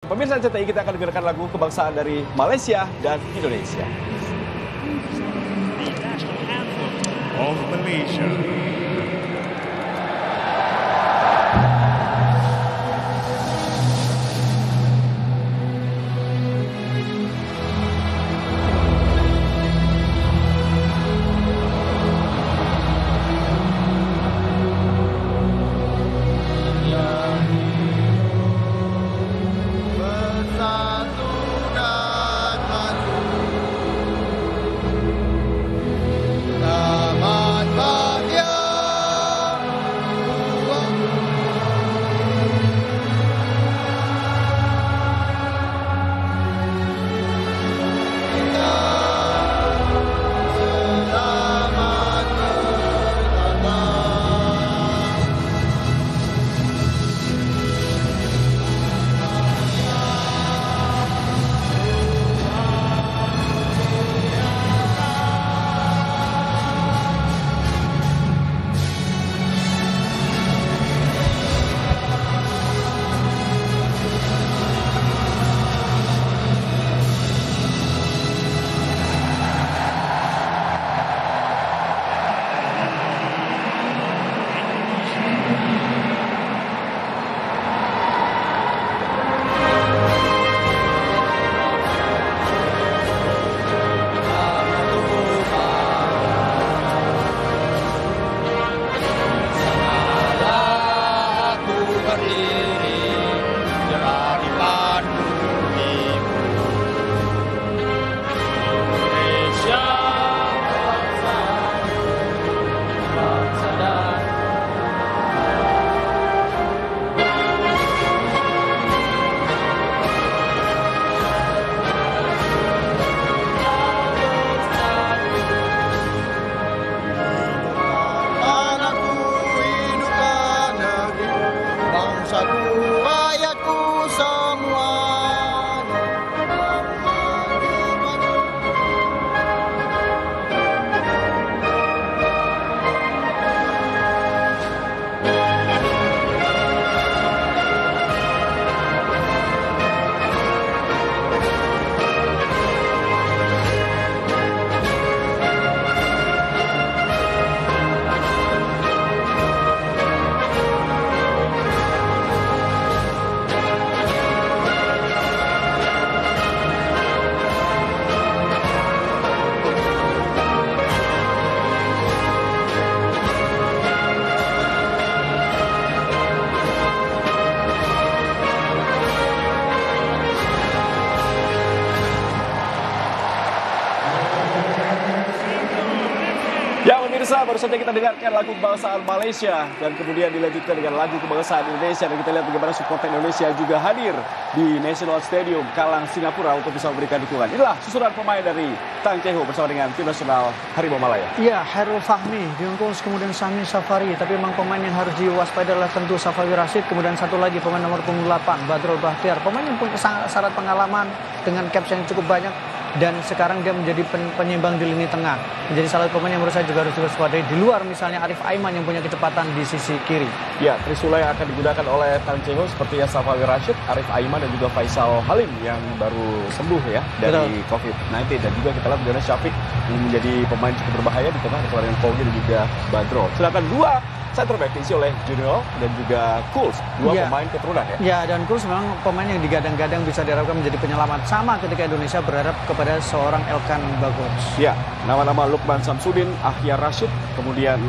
Pemirsa RCTI, kita akan dengarkan lagu kebangsaan dari Malaysia dan Indonesia. The national anthem of Malaysia. Ya pemirsa, baru saja kita dengarkan lagu kebangsaan Malaysia dan kemudian dilanjutkan dengan lagu kebangsaan Indonesia, dan kita lihat bagaimana supporter Indonesia juga hadir di National Stadium Kalang, Singapura untuk bisa memberikan dukungan. Inilah susunan pemain dari Tang Ceho bersama dengan tim nasional Harimau Malaya. Iya, Hairul Fahmi, Diungkung, kemudian Sami Safari. Tapi memang pemain yang harus diwaspadai adalah tentu Safawi Rashid. Kemudian satu lagi pemain nomor punggung 8, Badrul Bahtiar. Pemain yang punya syarat pengalaman dengan caps yang cukup banyak. Dan sekarang dia menjadi penyeimbang di lini tengah. Menjadi salah satu pemain yang menurut saya juga harus diwaspadai. Di luar misalnya Arif Aiman yang punya kecepatan di sisi kiri. Ya, Trisula yang akan digunakan oleh Tang Ceho seperti Safawi Rashid, Arif Aiman dan juga Faisal Halim yang baru sembuh ya dari COVID-19. Dan juga kita lihat bagaimana Syafiq yang menjadi pemain cukup berbahaya di tengah dengan Pogi dan juga Badro. Sedangkan dua center back diisi oleh Junior dan juga Kuls, dua pemain keturunan ya. Ya, dan Kuls memang pemain yang digadang-gadang bisa diharapkan menjadi penyelamat sama ketika Indonesia berharap kepada seorang Elkan Bagots. Ya, nama-nama Lukman Samsudin, Ahyar Rashid, kemudian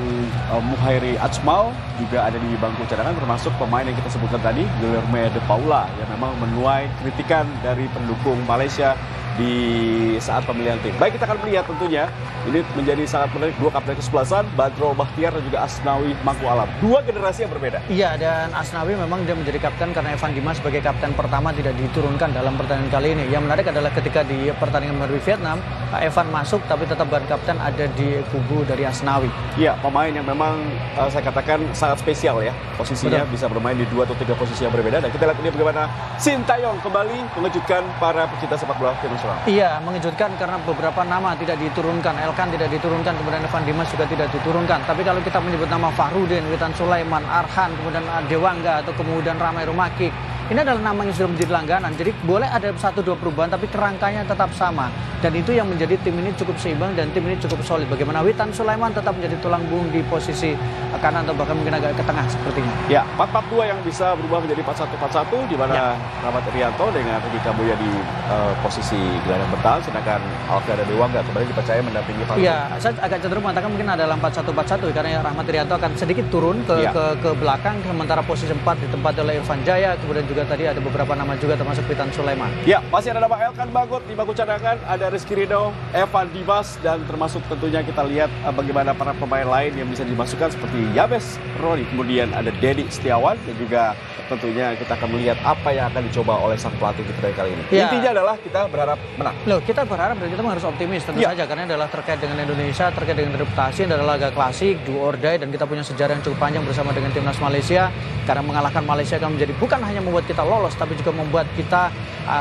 Muhairi Ajmal juga ada di bangku cadangan, termasuk pemain yang kita sebutkan tadi, Guilherme de Paula, yang memang menuai kritikan dari pendukung Malaysia di saat pemilihan tim. Baik, kita akan melihat tentunya ini menjadi sangat menarik, dua kapten kesebelasan, Badrul Bahtiar dan juga Asnawi Mangku Alam. Dua generasi yang berbeda. Iya, dan Asnawi memang dia menjadi kapten karena Evan Dimas sebagai kapten pertama tidak diturunkan dalam pertandingan kali ini. Yang menarik adalah ketika di pertandingan melawan Vietnam, Evan masuk tapi tetap ban kapten ada di kubu dari Asnawi. Iya, pemain yang memang saya katakan sangat spesial ya. Posisinya bisa bermain di 2 atau 3 posisi yang berbeda. Dan kita lihat ini bagaimana Sintayong kembali mengejutkan para pecinta sepak bola tim nasional. Iya, mengejutkan karena beberapa nama tidak diturunkan. Elkan tidak diturunkan, kemudian Evan Dimas juga tidak diturunkan. Tapi kalau kita menyebut nama Fahrudin, Witan Sulaiman, Arhan, kemudian Dewangga, atau kemudian Ramai Rumaki, ini adalah nama yang sudah menjadi langganan. Jadi boleh ada 1-2 perubahan tapi kerangkanya tetap sama. Dan itu yang menjadi tim ini cukup seimbang dan tim ini cukup solid. Bagaimana Witan Sulaiman tetap menjadi tulang punggung di posisi kanan atau bahkan mungkin agak ke tengah sepertinya. Ya, 4-4-2 yang bisa berubah menjadi 4-1-4-1 di mana Rahmat Irianto dengan Rudy Kambuaya di posisi gelandang bertahan, sedangkan Alfian Dewangga kembali dipercaya mendampingi Fahmi. Iya, saya agak cenderung mengatakan mungkin adalah 4-1-4-1 karena Rahmat Irianto akan sedikit turun ke belakang, sementara posisi 4 ditempati oleh Irfan Jaya, kemudian juga tadi ada beberapa nama juga termasuk Witan Sulaiman. Ya, masih ada nama Elkan Bagot di bangku cadangan, ada Rizky Ridho, Evan Dimas, dan termasuk tentunya kita lihat bagaimana para pemain lain yang bisa dimasukkan seperti Yabes Roni, kemudian ada Dedi Setiawan, dan juga tentunya kita akan melihat apa yang akan dicoba oleh sang pelatih kita dari kali ini. Ya. Intinya adalah kita berharap menang. Loh, kita berharap dan kita harus optimis tentu saja karena adalah terkait dengan Indonesia, terkait dengan reputasi, adalah laga klasik, do or die, dan kita punya sejarah yang cukup panjang bersama dengan timnas Malaysia. Karena mengalahkan Malaysia akan menjadi bukan hanya membuat kita lolos, tapi juga membuat kita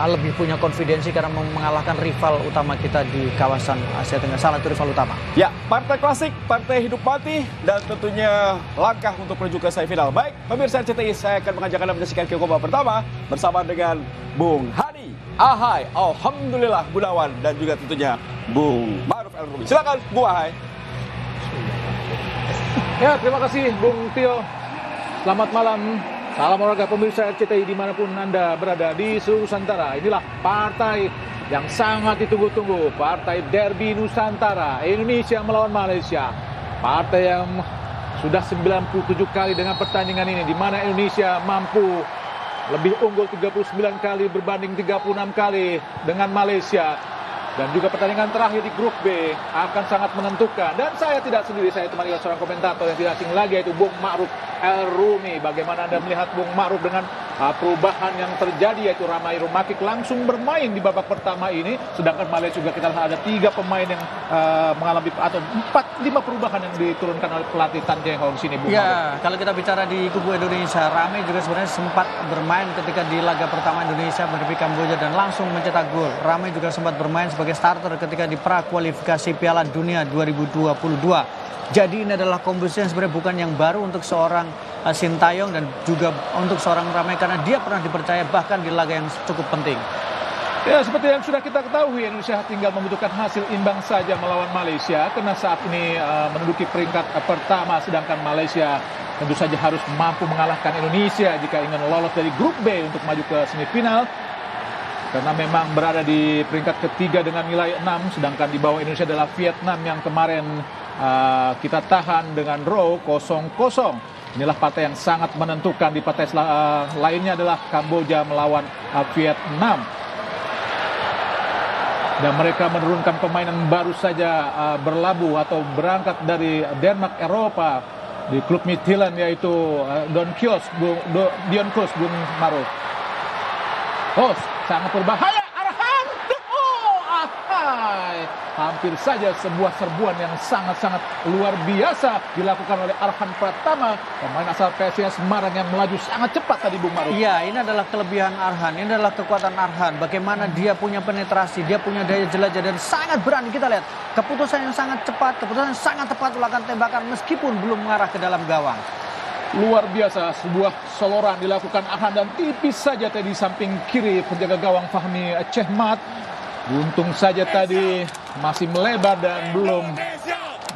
lebih punya konfidensi karena mengalahkan rival utama kita di kawasan Asia Tenggara. Salah satu rival utama. Ya, partai klasik, partai hidup mati, dan tentunya langkah untuk menuju ke semifinal. Baik, pemirsa RCTI, saya akan mengajak Anda menyaksikan kick off pertama bersama dengan Bung Hadi, Ahai, Alhamdulillah Gunawan, dan juga tentunya Bung Ma'ruf El Rumi. Silakan, Bung Ahai. Ya, terima kasih Bung Tio. Selamat malam, salam olahraga pemirsa RCTI dimanapun Anda berada di seluruh Nusantara. Inilah partai yang sangat ditunggu-tunggu, partai derby Nusantara, Indonesia melawan Malaysia. Partai yang sudah 97 kali dengan pertandingan ini, di mana Indonesia mampu lebih unggul 39 kali berbanding 36 kali dengan Malaysia. Dan juga pertandingan terakhir di grup B akan sangat menentukan. Dan saya tidak sendiri, saya ditemani oleh seorang komentator yang tidak asing lagi, yaitu Bung Ma'ruf El Rumi. Bagaimana Anda melihat Bung Ma'ruf dengan perubahan yang terjadi, yaitu Ramai Rumakik langsung bermain di babak pertama ini, sedangkan Malaysia juga kita lihat ada 3 pemain yang mengalami atau 4-5 perubahan yang diturunkan oleh pelatih Tan Jae Hong sini, Bung Ya, kalau kita bicara di kubu Indonesia, Ramai juga sebenarnya sempat bermain ketika di laga pertama Indonesia menghadapi Kamboja dan langsung mencetak gol. Ramai juga sempat bermain sebagai starter ketika di pra-kualifikasi Piala Dunia 2022. Jadi ini adalah komposisi yang sebenarnya bukan yang baru untuk seorang Sintayong dan juga untuk seorang Ramai karena dia pernah dipercaya bahkan di laga yang cukup penting. Ya, seperti yang sudah kita ketahui, Indonesia tinggal membutuhkan hasil imbang saja melawan Malaysia karena saat ini menduduki peringkat pertama, sedangkan Malaysia tentu saja harus mampu mengalahkan Indonesia jika ingin lolos dari grup B untuk maju ke semifinal. Karena memang berada di peringkat ketiga dengan nilai 6, sedangkan di bawah Indonesia adalah Vietnam yang kemarin kita tahan dengan draw 0-0. Inilah partai yang sangat menentukan. Di partai lainnya adalah Kamboja melawan Vietnam. Dan mereka menurunkan pemain yang baru saja berlabuh atau berangkat dari Denmark Eropa di klub Midtjylland, yaitu Dion Kroos, Bung Ma'ruf. Oh, sangat berbahaya. Arhan. Oh, ahai. Hampir saja sebuah serbuan yang sangat-sangat luar biasa dilakukan oleh Arhan Pratama, pemain asal PSIS Semarang yang melaju sangat cepat tadi, Bung Ma'ruf. Iya, ini adalah kelebihan Arhan, ini adalah kekuatan Arhan. Bagaimana dia punya penetrasi, dia punya daya jelajah dan sangat berani. Kita lihat keputusan yang sangat cepat, keputusan yang sangat tepat melakukan tembakan meskipun belum mengarah ke dalam gawang. Luar biasa, sebuah soloran dilakukan Arhan dan tipis saja tadi samping kiri penjaga gawang Fahmi Chehmat. Untung saja tadi masih melebar dan belum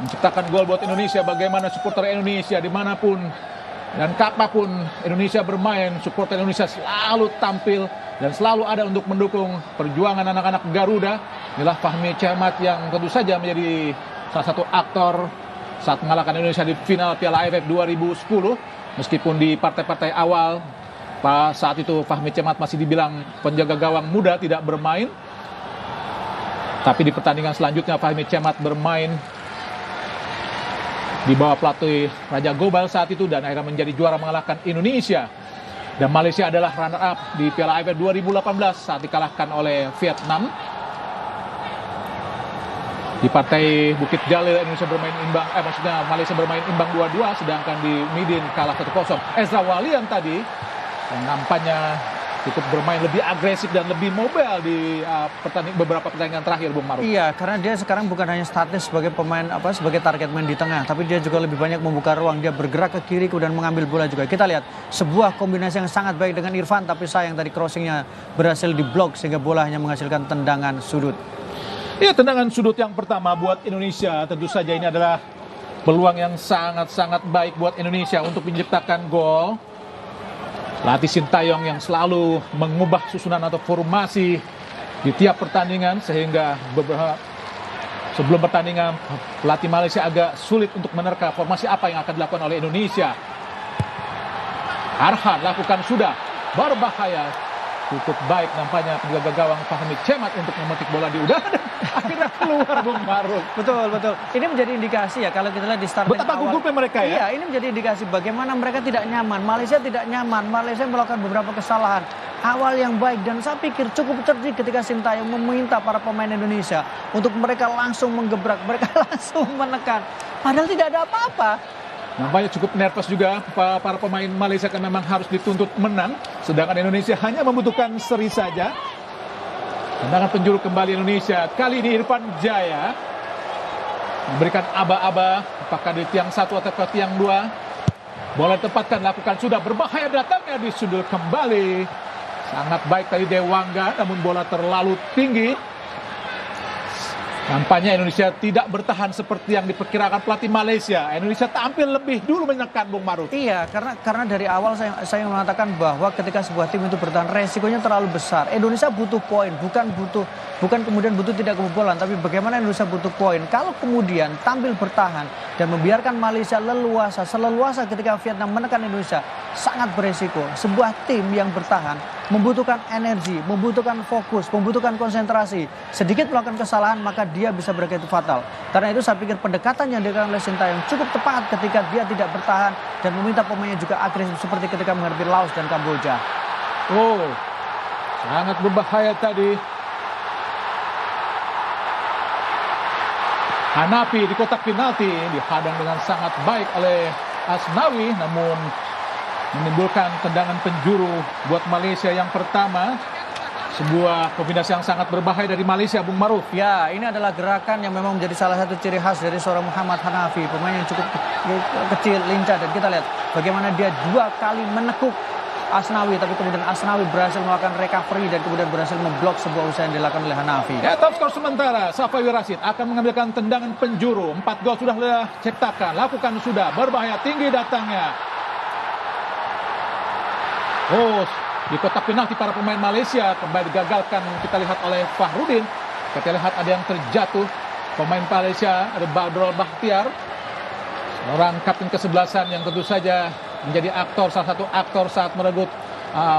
menciptakan gol buat Indonesia. Bagaimana supporter Indonesia dimanapun dan kapanpun Indonesia bermain, supporter Indonesia selalu tampil dan selalu ada untuk mendukung perjuangan anak-anak Garuda. Inilah Fahmi Chehmat yang tentu saja menjadi salah satu aktor saat mengalahkan Indonesia di final Piala AFF 2010. Meskipun di partai-partai awal saat itu Fahmi Chehmat masih dibilang penjaga gawang muda tidak bermain, tapi di pertandingan selanjutnya Fahmi Chehmat bermain di bawah pelatih Raja Gobal saat itu dan akhirnya menjadi juara mengalahkan Indonesia. Dan Malaysia adalah runner up di Piala AFF 2018 saat dikalahkan oleh Vietnam. Di partai Bukit Jalil Indonesia bermain imbang, Malaysia bermain imbang 2-2, sedangkan di Midin kalah 1-0. Ezra Walian tadi yang nampaknya cukup bermain lebih agresif dan lebih mobile di beberapa pertandingan terakhir, Bung Maruf. Iya, karena dia sekarang bukan hanya statis sebagai pemain sebagai target man di tengah, tapi dia juga lebih banyak membuka ruang. Dia bergerak ke kiri kemudian mengambil bola juga. Kita lihat sebuah kombinasi yang sangat baik dengan Irfan, tapi sayang tadi crossingnya berhasil diblok sehingga bola hanya menghasilkan tendangan sudut. Ya, tendangan sudut yang pertama buat Indonesia. Tentu saja ini adalah peluang yang sangat-sangat baik buat Indonesia untuk menciptakan gol. Latih Sintayong yang selalu mengubah susunan atau formasi di tiap pertandingan, sehingga sebelum pertandingan pelatih Malaysia agak sulit untuk menerka formasi apa yang akan dilakukan oleh Indonesia. Arhan lakukan sudah, berbahaya. Cukup baik nampaknya penjaga gawang Fahmi Cemat untuk memetik bola di udara dan akhirnya keluar, Bung Maruf. Betul. Ini menjadi indikasi ya kalau kita lihat di starting Betapa gugupnya mereka ya. Iya, ini menjadi indikasi bagaimana mereka tidak nyaman. Malaysia tidak nyaman. Malaysia melakukan beberapa kesalahan. Awal yang baik dan saya pikir cukup cerdik ketika Sintayong meminta para pemain Indonesia untuk mereka langsung menggebrak, mereka langsung menekan. Padahal tidak ada apa-apa. Nampaknya cukup nervous juga para pemain Malaysia, kan memang harus dituntut menang. Sedangkan Indonesia hanya membutuhkan seri saja. Tendangan penjuru kembali Indonesia. Kali ini Irfan Jaya memberikan aba-aba. Apakah di tiang 1 atau ke tiang 2. Bola ditempatkan, lakukan sudah, berbahaya datangnya di sudut kembali. Sangat baik tadi Dewangga, namun bola terlalu tinggi. Nampaknya Indonesia tidak bertahan seperti yang diperkirakan pelatih Malaysia. Indonesia tampil lebih dulu menekan, Bung Maruf. Iya, karena dari awal saya mengatakan bahwa ketika sebuah tim itu bertahan resikonya terlalu besar. Indonesia butuh poin, bukan kemudian butuh tidak kebobolan, tapi bagaimana Indonesia butuh poin. Kalau kemudian tampil bertahan dan membiarkan Malaysia seleluasa ketika Vietnam menekan Indonesia, sangat beresiko. Sebuah tim yang bertahan membutuhkan energi, membutuhkan fokus, membutuhkan konsentrasi. Sedikit melakukan kesalahan maka dia bisa berakibat fatal. Karena itu saya pikir pendekatan yang dilakukan oleh Sintayong cukup tepat ketika dia tidak bertahan dan meminta pemainnya juga agresif seperti ketika menghadapi Laos dan Kamboja. Oh, sangat berbahaya tadi. Hanafi di kotak penalti dihadang dengan sangat baik oleh Asnawi, namun menimbulkan tendangan penjuru buat Malaysia yang pertama. Sebuah kombinasi yang sangat berbahaya dari Malaysia, Bung Maruf. Ya, ini adalah gerakan yang memang menjadi salah satu ciri khas dari seorang Muhammad Hanafi, pemain yang cukup kecil, lincah, dan kita lihat bagaimana dia 2 kali menekuk Asnawi, tapi kemudian Asnawi berhasil melakukan recovery dan kemudian berhasil memblok sebuah usaha yang dilakukan oleh Hanafi. Ya, top skor sementara Safawi Rashid akan mengambilkan tendangan penjuru. 4 gol sudah diciptakan, lakukan sudah, berbahaya tinggi datangnya. Oh, di kotak penalti para pemain Malaysia kembali digagalkan, kita lihat oleh Fahrudin. Kita lihat ada yang terjatuh. Pemain Malaysia ada Badrul Bahtiar, seorang kapten kesebelasan yang tentu saja menjadi salah satu aktor saat merebut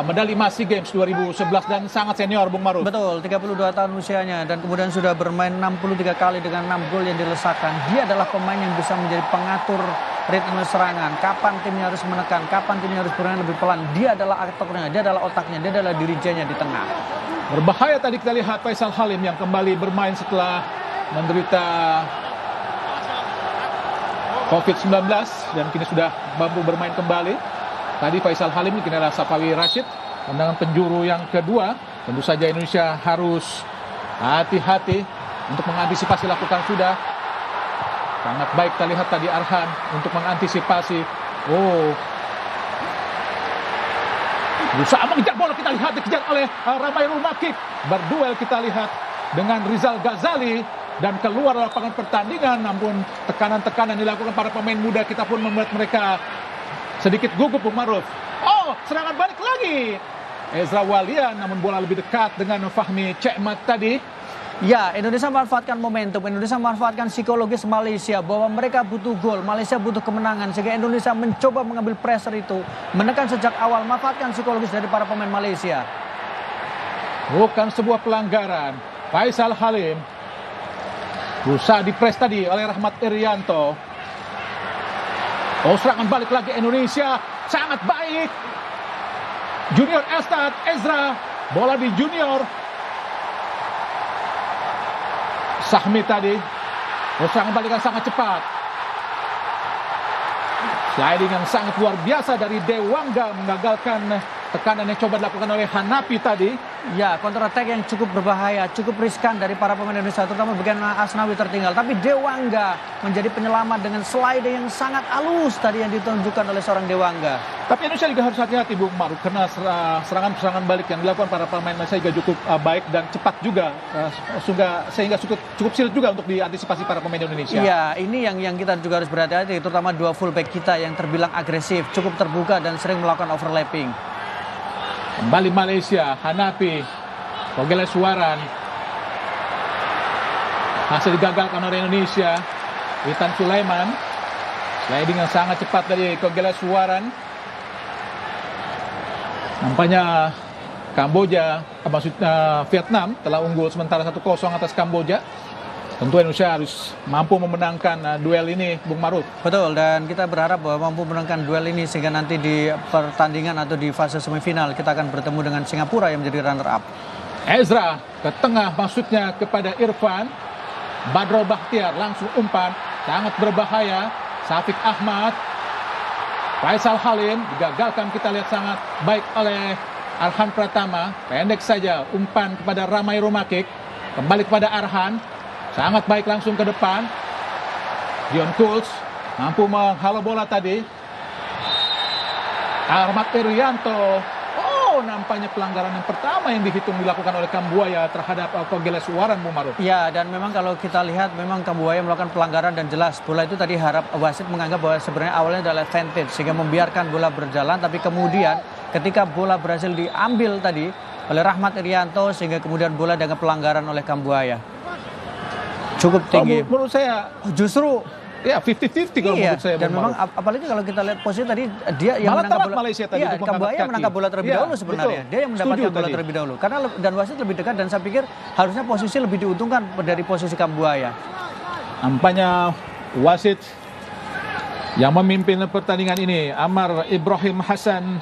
medali emas SEA Games 2011 dan sangat senior, Bung Maruf. Betul, 32 tahun usianya dan kemudian sudah bermain 63 kali dengan 6 gol yang dilesakan. Dia adalah pemain yang bisa menjadi pengatur ritme serangan, kapan timnya harus menekan, kapan timnya harus bermain lebih pelan. Dia adalah aktornya, dia adalah otaknya, dia adalah dirijennya di tengah. Berbahaya tadi kita lihat Faisal Halim yang kembali bermain setelah menderita COVID-19 dan kini sudah mampu bermain kembali. Tadi Faisal Halim, kini adalah Safawi Rashid. Tendangan penjuru yang kedua, tentu saja Indonesia harus hati-hati untuk mengantisipasi, lakukan sudah. Sangat baik kita lihat tadi Arhan untuk mengantisipasi. Oh, berusaha mengejar bola, kita lihat dikejar oleh Ramairul Makik. Berduel kita lihat dengan Rizal Ghazali dan keluar lapangan pertandingan. Namun tekanan-tekanan dilakukan para pemain muda kita pun membuat mereka sedikit gugup, Bung Maruf. Oh, serangan balik lagi Ezra Walian, namun bola lebih dekat dengan Fahmi Cemat tadi. Ya, Indonesia memanfaatkan momentum, Indonesia memanfaatkan psikologis Malaysia bahwa mereka butuh gol, Malaysia butuh kemenangan, sehingga Indonesia mencoba mengambil pressure itu, menekan sejak awal, memanfaatkan psikologis dari para pemain Malaysia. Bukan sebuah pelanggaran. Faisal Halim berusaha dipres tadi oleh Rahmat Irianto. Oh, serangan balik lagi Indonesia, sangat baik. Junior Estad, Ezra, bola di Junior. Sahmi tadi, serangan balik yang sangat cepat. Sliding yang sangat luar biasa dari Dewangga mengagalkan tekanan yang coba dilakukan oleh Hanapi tadi. Ya, counter attack yang cukup berbahaya, cukup riskan dari para pemain Indonesia, terutama bagian Asnawi tertinggal. Tapi Dewangga menjadi penyelamat dengan slide yang sangat halus tadi yang ditunjukkan oleh seorang Dewangga. Tapi Indonesia juga harus hati-hati Bung Maruf, karena serangan-serangan balik yang dilakukan para pemain Malaysia juga cukup baik dan cepat juga, sehingga cukup sulit juga untuk diantisipasi para pemain Indonesia. Iya, ini yang kita juga harus berhati-hati, terutama dua fullback kita yang terbilang agresif, cukup terbuka dan sering melakukan overlapping. Kembali Malaysia, Hanapi, Kogeleswaran. Hasil digagalkan oleh Indonesia. Witan Sulaiman, sliding yang sangat cepat dari Kogeleswaran. Nampaknya Kamboja, maksudnya Vietnam telah unggul sementara 1-0 atas Kamboja. Tentu Indonesia harus mampu memenangkan duel ini, Bung Maruf. Betul, dan kita berharap bahwa mampu memenangkan duel ini sehingga nanti di pertandingan atau di fase semifinal kita akan bertemu dengan Singapura yang menjadi runner-up. Ezra ke tengah, maksudnya kepada Irfan. Badro Bahtiar langsung umpan, sangat berbahaya. Syafiq Ahmad, Faisal Halim digagalkan, kita lihat sangat baik oleh Arhan Pratama. Pendek saja umpan kepada Ramai Romakik, kembali kepada Arhan. Sangat baik langsung ke depan. Dion Kuls mampu menghalau bola tadi. Ahmad Irianto. Oh, nampaknya pelanggaran yang pertama yang dihitung dilakukan oleh Kambuaya terhadap Kogeleswaran, Bung Maruf. Ya, dan memang kalau kita lihat memang Kambuaya melakukan pelanggaran dan jelas. Bola itu tadi harap wasit menganggap bahwa sebenarnya awalnya adalah advantage sehingga membiarkan bola berjalan, tapi kemudian ketika bola berhasil diambil tadi oleh Rahmat Irianto sehingga kemudian bola dengan pelanggaran oleh Kambuaya. Cukup tinggi. Menurut saya justru ya 50-50 kalau menurut saya. Dan memang apalagi kalau kita lihat posisi tadi dia yang malah menangkap bola. Malaysia tadi Iya, Kambuaya menangkap bola terlebih dahulu sebenarnya. Betul. Dia yang mendapatkan bola terlebih dahulu. Karena dan wasit lebih dekat dan saya pikir harusnya posisi lebih diuntungkan dari posisi Kambuaya. Nampaknya wasit yang memimpin pertandingan ini Amar Ibrahim Hasan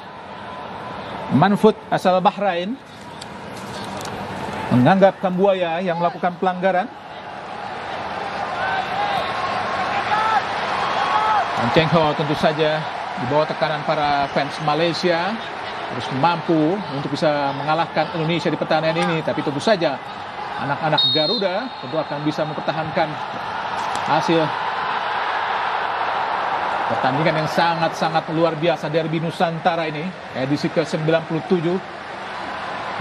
Manfud asal Bahrain menganggap Kambuaya yang melakukan pelanggaran. Cheng Ho tentu saja di bawah tekanan para fans Malaysia harus mampu untuk bisa mengalahkan Indonesia di pertandingan ini. Tapi tentu saja anak-anak Garuda tentu akan bisa mempertahankan hasil pertandingan yang sangat-sangat luar biasa derby Nusantara ini, edisi ke-97.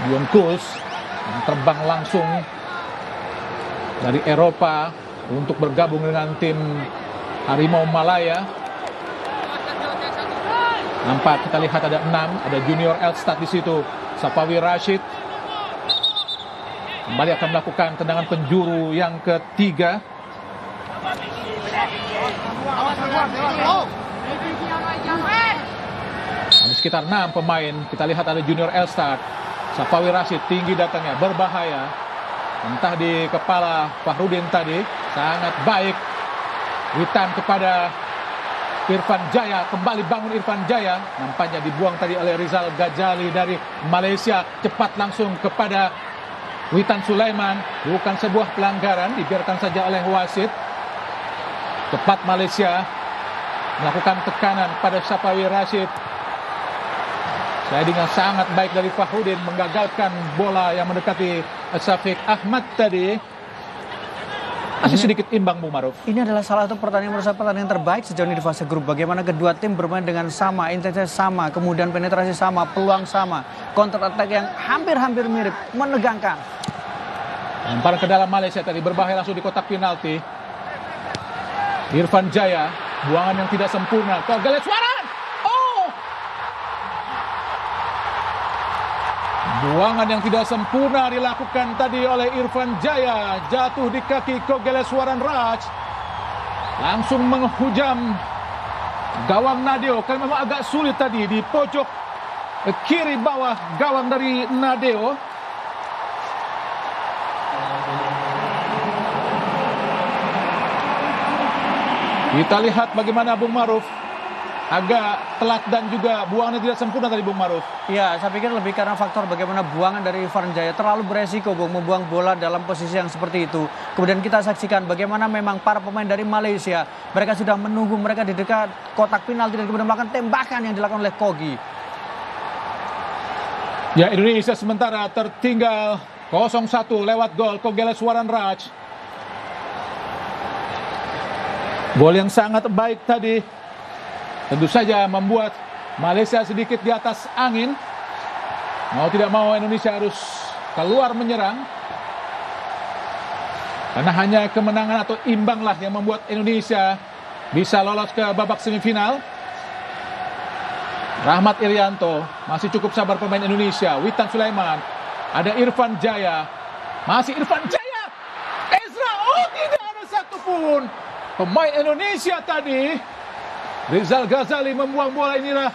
Dion Kuls yang terbang langsung dari Eropa untuk bergabung dengan tim Harimau Malaya. Nampak kita lihat ada 6, ada Junior Elstad di situ. Safawi Rashid kembali akan melakukan tendangan penjuru yang ketiga. Ada sekitar 6 pemain. Kita lihat ada Junior Elstad. Safawi Rashid tinggi datangnya, berbahaya. Entah di kepala Fahrudin tadi, sangat baik. Witan kepada Irfan Jaya, kembali bangun Irfan Jaya. Nampaknya dibuang tadi oleh Rizal Ghazali dari Malaysia. Cepat langsung kepada Witan Sulaiman. Bukan sebuah pelanggaran, dibiarkan saja oleh wasit. Cepat Malaysia melakukan tekanan pada Safawi Rashid. Sliding yang sangat baik dari Fahrudin, menggagalkan bola yang mendekati Syafiq Ahmad tadi. Masih sedikit imbang, Bung Maruf. Ini adalah salah satu pertandingan terbaik sejauh ini di fase grup. Bagaimana kedua tim bermain dengan sama, intensitas sama, kemudian penetrasi sama, peluang sama, counter attack yang hampir-hampir mirip, menegangkan. Lemparan ke dalam Malaysia tadi, berbahaya langsung di kotak penalti. Irfan Jaya, buangan yang tidak sempurna. Kogeleswaran! Oh! Buangan yang tidak sempurna dilakukan tadi oleh Irfan Jaya. Jatuh di kaki Kogeleswaran Raj. Langsung menghujam gawang Nadeo. Karena memang agak sulit tadi di pojok kiri bawah gawang dari Nadeo. Kita lihat bagaimana Bung Maruf. Agak telat dan juga buangannya tidak sempurna tadi, Bung Maruf. Ya, saya pikir lebih karena faktor bagaimana buangan dari Irfan Jaya terlalu beresiko, Bung, membuang bola dalam posisi yang seperti itu. Kemudian kita saksikan bagaimana memang para pemain dari Malaysia, mereka sudah menunggu mereka di dekat kotak penalti dan kemudian melakukan tembakan yang dilakukan oleh Kogi. Ya, Indonesia sementara tertinggal 0-1 lewat gol Kogeleswaran Raj. Gol yang sangat baik tadi. Tentu saja membuat Malaysia sedikit di atas angin. Mau tidak mau Indonesia harus keluar menyerang. Karena hanya kemenangan atau imbanglah yang membuat Indonesia bisa lolos ke babak semifinal. Rahmat Irianto, masih cukup sabar pemain Indonesia. Witan Sulaiman, ada Irfan Jaya, masih Irfan Jaya. Ezra, oh tidak ada satupun pemain Indonesia tadi. Rizal Ghazali membuang bola, inilah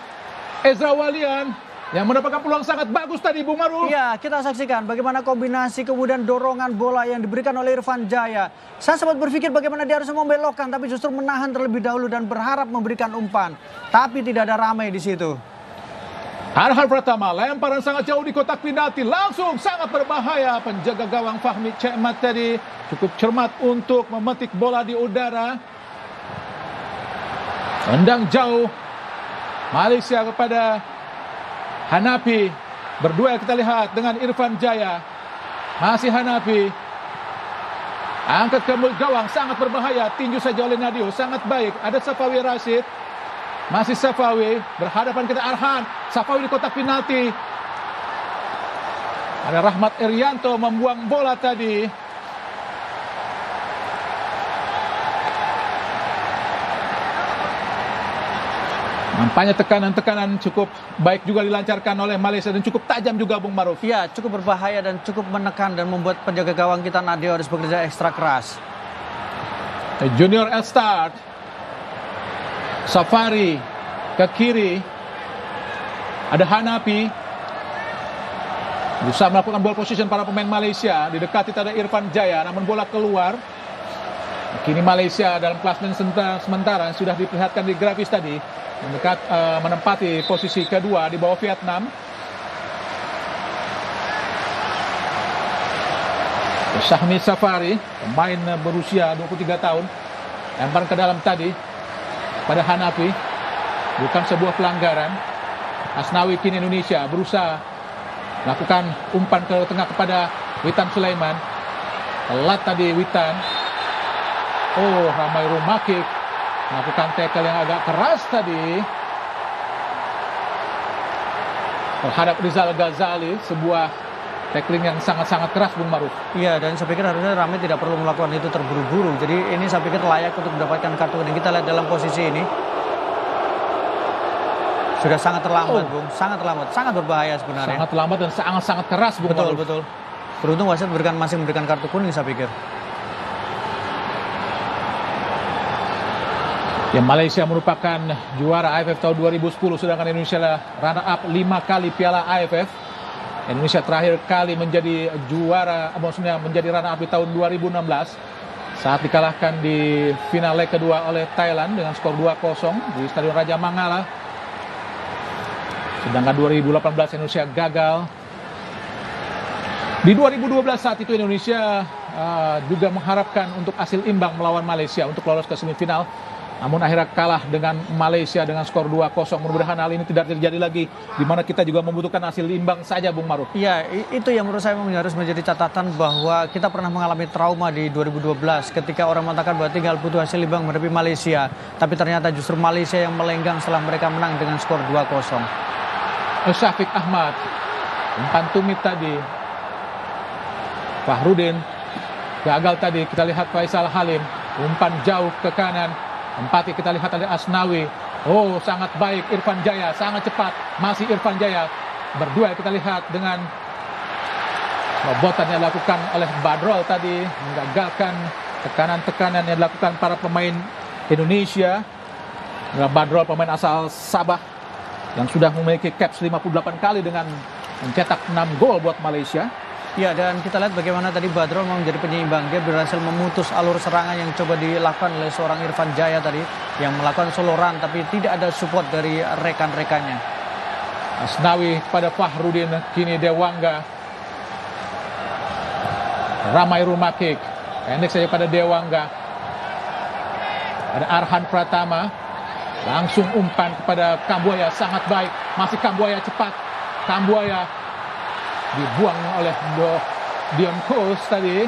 Ezra Walian yang mendapatkan peluang sangat bagus tadi, Bung Maruf. Ya, kita saksikan bagaimana kombinasi kemudian dorongan bola yang diberikan oleh Irfan Jaya. Saya sempat berpikir bagaimana dia harus membelokkan, tapi justru menahan terlebih dahulu dan berharap memberikan umpan. Tapi tidak ada ramai di situ. Arhan Pratama, lemparan sangat jauh di kotak penalti, langsung sangat berbahaya. Penjaga gawang Fahmi Cekmat tadi cukup cermat untuk memetik bola di udara. Tendang jauh Malaysia kepada Hanapi. Berduel kita lihat dengan Irfan Jaya. Masih Hanapi. Angkat ke mulut gawang, sangat berbahaya. Tinju saja oleh Nadio, sangat baik. Ada Safawi Rashid. Masih Safawi. Berhadapan kita Arhan. Safawi di kotak penalti. Ada Rahmat Irianto membuang bola tadi. Nampaknya tekanan-tekanan cukup baik juga dilancarkan oleh Malaysia dan cukup tajam juga, Bung Maruf. Ya, cukup berbahaya dan cukup menekan dan membuat penjaga gawang kita Nadio harus bekerja ekstra keras. Junior Elstart. Safari ke kiri. Ada Hanapi. Berusaha melakukan ball position para pemain Malaysia. Didekati ada Irfan Jaya, namun bola keluar. Kini Malaysia dalam klasemen sementara sudah diperlihatkan di grafis tadi. Menempati posisi kedua di bawah Vietnam. Syahmi Safari, pemain berusia 23 tahun. Lempar ke dalam tadi pada Hanapi. Bukan sebuah pelanggaran. Asnawi kini Indonesia berusaha melakukan umpan ke tengah kepada Witan Sulaiman. Telat tadi Witan. Oh, Ramai Rumakik melakukan tackle yang agak keras tadi terhadap Rizal Ghazali. Sebuah tackling yang sangat-sangat keras, Bung Maruf. Iya, dan saya pikir harusnya Ramai tidak perlu melakukan itu terburu-buru. Jadi ini saya pikir layak untuk mendapatkan kartu kuning. Kita lihat dalam posisi ini. Sudah sangat terlambat, Bung. Sangat terlambat. Sangat berbahaya sebenarnya. Sangat terlambat dan sangat-sangat keras, Bung Betul, Maruf. betul. Beruntung wasit masih memberikan kartu kuning, saya pikir. Ya, Malaysia merupakan juara AFF tahun 2010, sedangkan Indonesia adalah runner up 5 kali Piala AFF. Indonesia terakhir kali menjadi juara, maksudnya menjadi runner up di tahun 2016 saat dikalahkan di final leg kedua oleh Thailand dengan skor 2-0 di Stadion Raja Mangala. Sedangkan 2018 Indonesia gagal. Di 2012 saat itu Indonesia juga mengharapkan untuk hasil imbang melawan Malaysia untuk lolos ke semifinal. Namun akhirnya kalah dengan Malaysia dengan skor 2-0. Mudah-mudahan hal ini tidak terjadi lagi, di mana kita juga membutuhkan hasil imbang saja, Bung Maruf. Iya, itu yang menurut saya harus menjadi catatan bahwa kita pernah mengalami trauma di 2012 ketika orang mengatakan bahwa tinggal butuh hasil imbang menghadapi Malaysia. Tapi ternyata justru Malaysia yang melenggang setelah mereka menang dengan skor 2-0. Syafiq Ahmad, umpan tumit tadi. Fahrudin gagal tadi. Kita lihat Faisal Halim, umpan jauh ke kanan. Empati kita lihat ada Asnawi. Oh, sangat baik Irfan Jaya, sangat cepat. Masih Irfan Jaya. Berduel kita lihat dengan bobotan yang dilakukan oleh Badrol tadi. Menggagalkan tekanan-tekanan yang dilakukan para pemain Indonesia. Badrol pemain asal Sabah yang sudah memiliki caps 58 kali dengan mencetak 6 gol buat Malaysia. Ya, dan kita lihat bagaimana tadi Badrol mau menjadi penyeimbang. Dia berhasil memutus alur serangan yang coba dilakukan oleh seorang Irfan Jaya tadi, yang melakukan solo run tapi tidak ada support dari rekan-rekannya. Asnawi pada Fahrudin, kini Dewangga. Ramai Rumakik, pendek saja pada Dewangga. Ada Arhan Pratama, langsung umpan kepada Kambuaya, sangat baik. Masih Kambuaya cepat. Kambuaya dibuang oleh Dion Kos tadi.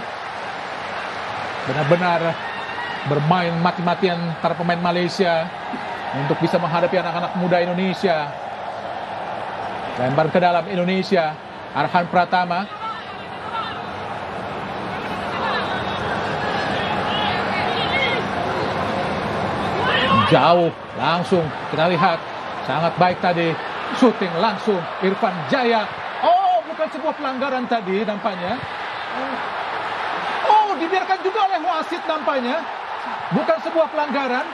Benar-benar bermain mati-matian para pemain Malaysia untuk bisa menghadapi anak-anak muda Indonesia. Lempar ke dalam Indonesia, Arhan Pratama. Jauh, langsung kita lihat. Sangat baik tadi. Shooting langsung Irfan Jaya. Oh, bukan sebuah pelanggaran tadi nampaknya. Oh, dibiarkan juga oleh wasit nampaknya. Bukan sebuah pelanggaran.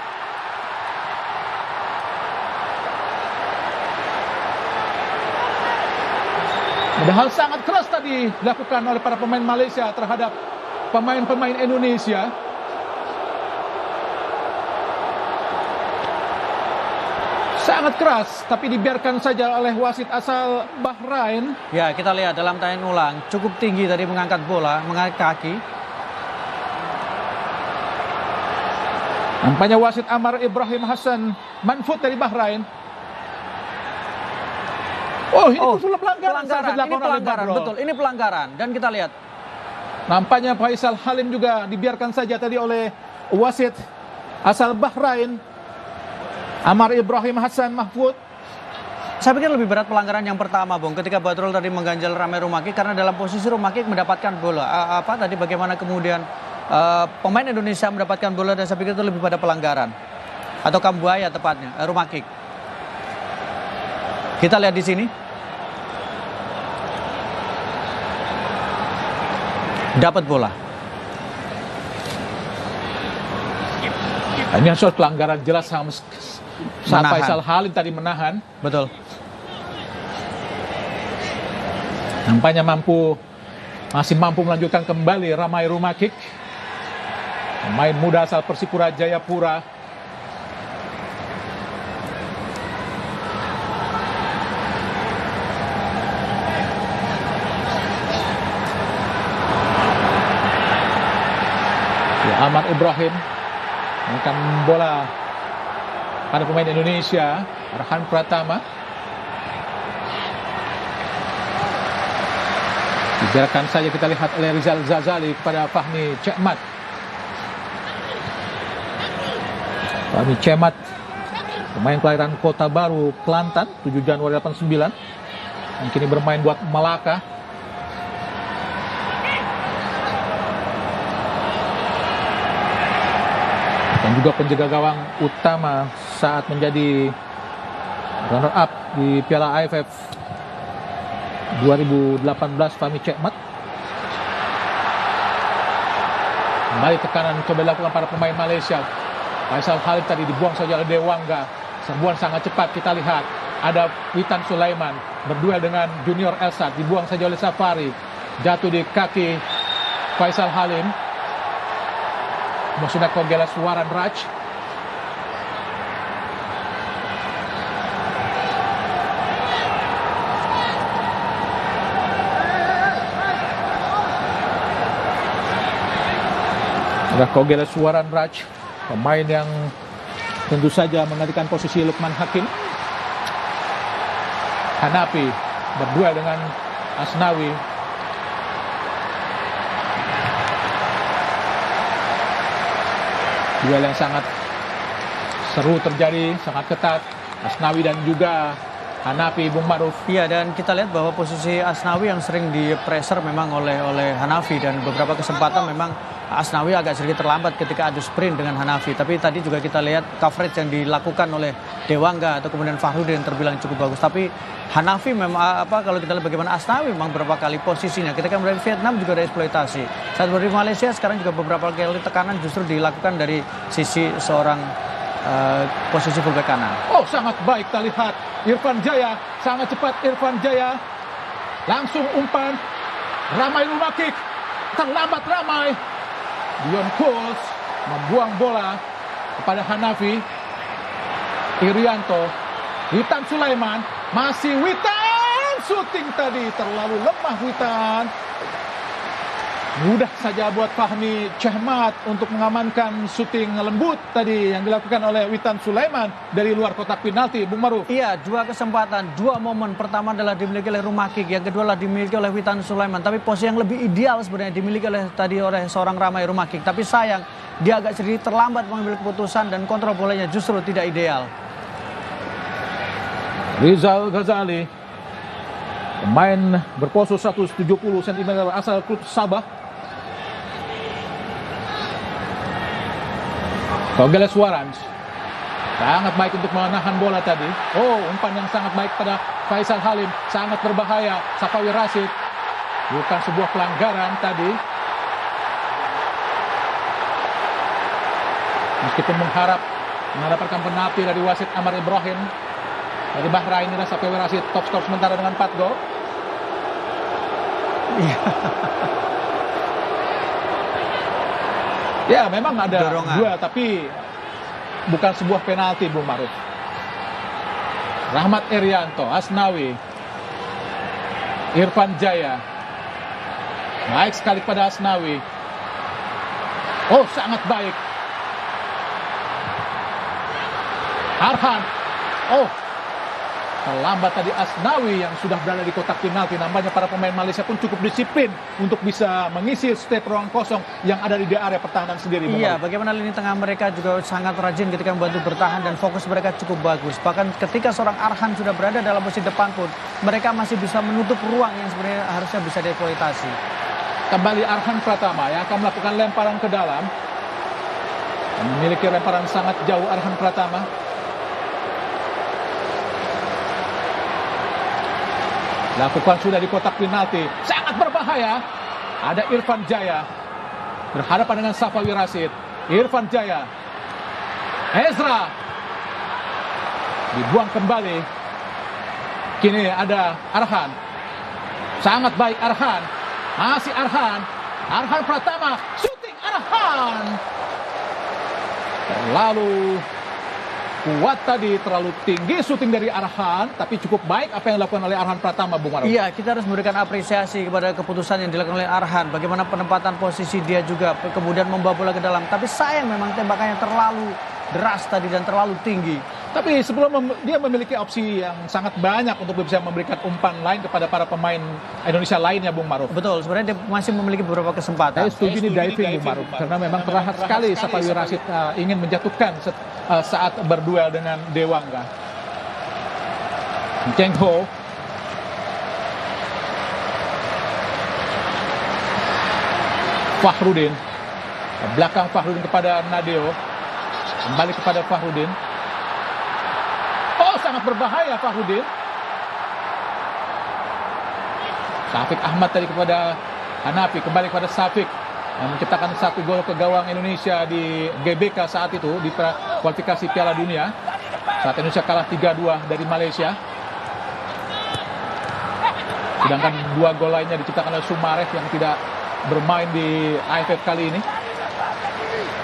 Padahal sangat keras tadi dilakukan oleh para pemain Malaysia terhadap pemain-pemain Indonesia. Sangat keras, tapi dibiarkan saja oleh wasit asal Bahrain. Ya, kita lihat dalam tayangan ulang, cukup tinggi tadi mengangkat bola, mengangkat kaki. Nampaknya wasit Amar Ibrahim Hassan Manfud dari Bahrain. Oh, ini usul pelanggaran. Ini pelanggaran, betul, ini pelanggaran. Dan kita lihat. Nampaknya Faisal Halim juga dibiarkan saja tadi oleh wasit asal Bahrain. Amar Ibrahim Hassan Mahfud. Saya pikir lebih berat pelanggaran yang pertama, Bung, ketika Badrul tadi mengganjal Ramai Rumakik karena dalam posisi Rumakik mendapatkan bola. Tadi bagaimana kemudian pemain Indonesia mendapatkan bola, dan saya pikir itu lebih pada pelanggaran atau Kambuaya tepatnya, Rumakik. Kita lihat di sini. Dapat bola. Ini soal pelanggaran jelas saat Faisal Halim tadi menahan. Betul. Nampaknya masih mampu melanjutkan kembali Ramai Rumakik. Pemain muda asal Persipura Jayapura. Ya, Ahmad Ibrahim menekan bola pada pemain Indonesia, Arhan Pratama. Dibiarkan saja, kita lihat oleh Rizal Zazali kepada Fahmi Cekmat. Fahmi Cekmat, pemain kelahiran Kota Baru, Kelantan, 7 Januari 89. Yang kini bermain buat Malaka. Dan juga penjaga gawang utama saat menjadi runner up di Piala AFF 2018, Fahmi Cekmat. Kembali tekanan coba dilakukan para pemain Malaysia. Faisal Halim tadi dibuang saja oleh Dewangga. Serbuan sangat cepat, kita lihat. Ada Witan Sulaiman berduel dengan Junior Elsat. Dibuang saja oleh Safari. Jatuh di kaki Faisal Halim. Maksudnya Kogela Suwaran Raj. Ada Kogela Suwaran Raj, pemain yang tentu saja menggantikan posisi Lukman Hakim. Hanafi berduel dengan Asnawi. Duel yang sangat seru terjadi, sangat ketat. Asnawi dan juga Hanafi, Bung Maruf. Iya, dan kita lihat bahwa posisi Asnawi yang sering di-pressure memang oleh Hanafi, dan beberapa kesempatan memang Asnawi agak sedikit terlambat ketika adu sprint dengan Hanafi. Tapi tadi juga kita lihat coverage yang dilakukan oleh Dewangga atau kemudian Fahrudin terbilang cukup bagus. Tapi Hanafi memang kalau kita lihat bagaimana Asnawi memang beberapa kali posisinya. Ketika dari Vietnam juga ada eksploitasi. Saat dari Malaysia sekarang juga beberapa kali tekanan justru dilakukan dari sisi seorang posisi fullback kanan. Oh, sangat baik kita lihat Irfan Jaya, sangat cepat Irfan Jaya. Langsung umpan Ramai Rumakik. Terlambat Ramai. Dion Kos membuang bola kepada Hanafi. Irianto, Witan Sulaiman, masih Witan, shooting tadi terlalu lemah Witan. Mudah saja buat Fahmi Chahmat untuk mengamankan syuting lembut tadi yang dilakukan oleh Witan Sulaiman dari luar kotak penalti, Bung Maruf. Iya, dua kesempatan, dua momen. Pertama adalah dimiliki oleh Rumakik, yang kedua adalah dimiliki oleh Witan Sulaiman. Tapi posisi yang lebih ideal sebenarnya dimiliki oleh seorang Ramai Rumakik. Tapi sayang, dia agak sedikit terlambat mengambil keputusan dan kontrol bolanya justru tidak ideal. Rizal Ghazali, pemain berpose 170 cm asal klub Sabah. Togeles Warans sangat baik untuk menahan bola tadi. Oh, umpan yang sangat baik pada Faisal Halim, sangat berbahaya. Safawi Rashid, bukan sebuah pelanggaran tadi. Meskipun mengharap mendapatkan penalti dari wasit Amar Ibrahim dari Bahrain, inilah Safawi Rashid top skor sementara dengan 4 gol. Ya, memang ada dorongan. dua, tapi bukan sebuah penalti, Bung Maruf. Rahmat Irianto, Asnawi, Irfan Jaya. Baik sekali pada Asnawi. Oh, sangat baik. Arhan. Oh, terlambat tadi Asnawi yang sudah berada di kotak penalti. Nampaknya para pemain Malaysia pun cukup disiplin untuk bisa mengisi setiap ruang kosong yang ada di area pertahanan sendiri. Iya, bagaimana lini tengah mereka juga sangat rajin ketika membantu bertahan dan fokus mereka cukup bagus. Bahkan ketika seorang Arhan sudah berada dalam posisi depan pun, mereka masih bisa menutup ruang yang sebenarnya harusnya bisa dieksploitasi. Kembali Arhan Pratama yang akan melakukan lemparan ke dalam. Memiliki lemparan sangat jauh Arhan Pratama. Lakukan sudah di kotak penalti. Sangat berbahaya. Ada Irfan Jaya berhadapan dengan Safawi Rashid. Irfan Jaya. Ezra. Dibuang kembali. Kini ada Arhan. Sangat baik Arhan. Masih Arhan. Arhan Pratama. Shooting Arhan. Terlalu kuat tadi, terlalu tinggi syuting dari Arhan, tapi cukup baik apa yang dilakukan oleh Arhan Pratama, Bung Maruf. Iya, kita harus memberikan apresiasi kepada keputusan yang dilakukan oleh Arhan. Bagaimana penempatan posisi dia juga, kemudian membawa bola ke dalam. Tapi sayang memang tembakannya terlalu deras tadi dan terlalu tinggi. Tapi sebelum dia memiliki opsi yang sangat banyak untuk bisa memberikan umpan lain kepada para pemain Indonesia lainnya, Bung Maruf. Betul, sebenarnya dia masih memiliki beberapa kesempatan. Saya setuju ini diving, Bung Maruf, karena memang terlihat sekali Safawi Rashid ingin menjatuhkan saat berduel dengan Dewangga. Cheng Ho. Fahrudin. Belakang Fahrudin kepada Nadeo. Kembali kepada Fahrudin. Oh, sangat berbahaya Fahrudin. Syafiq Ahmad tadi kepada Hanafi. Kembali kepada Syafiq yang menciptakan 1 gol ke gawang Indonesia di GBK saat itu di kualifikasi Piala Dunia. Saat Indonesia kalah 3-2 dari Malaysia. Sedangkan 2 gol lainnya diciptakan oleh Sumareh yang tidak bermain di AFF kali ini.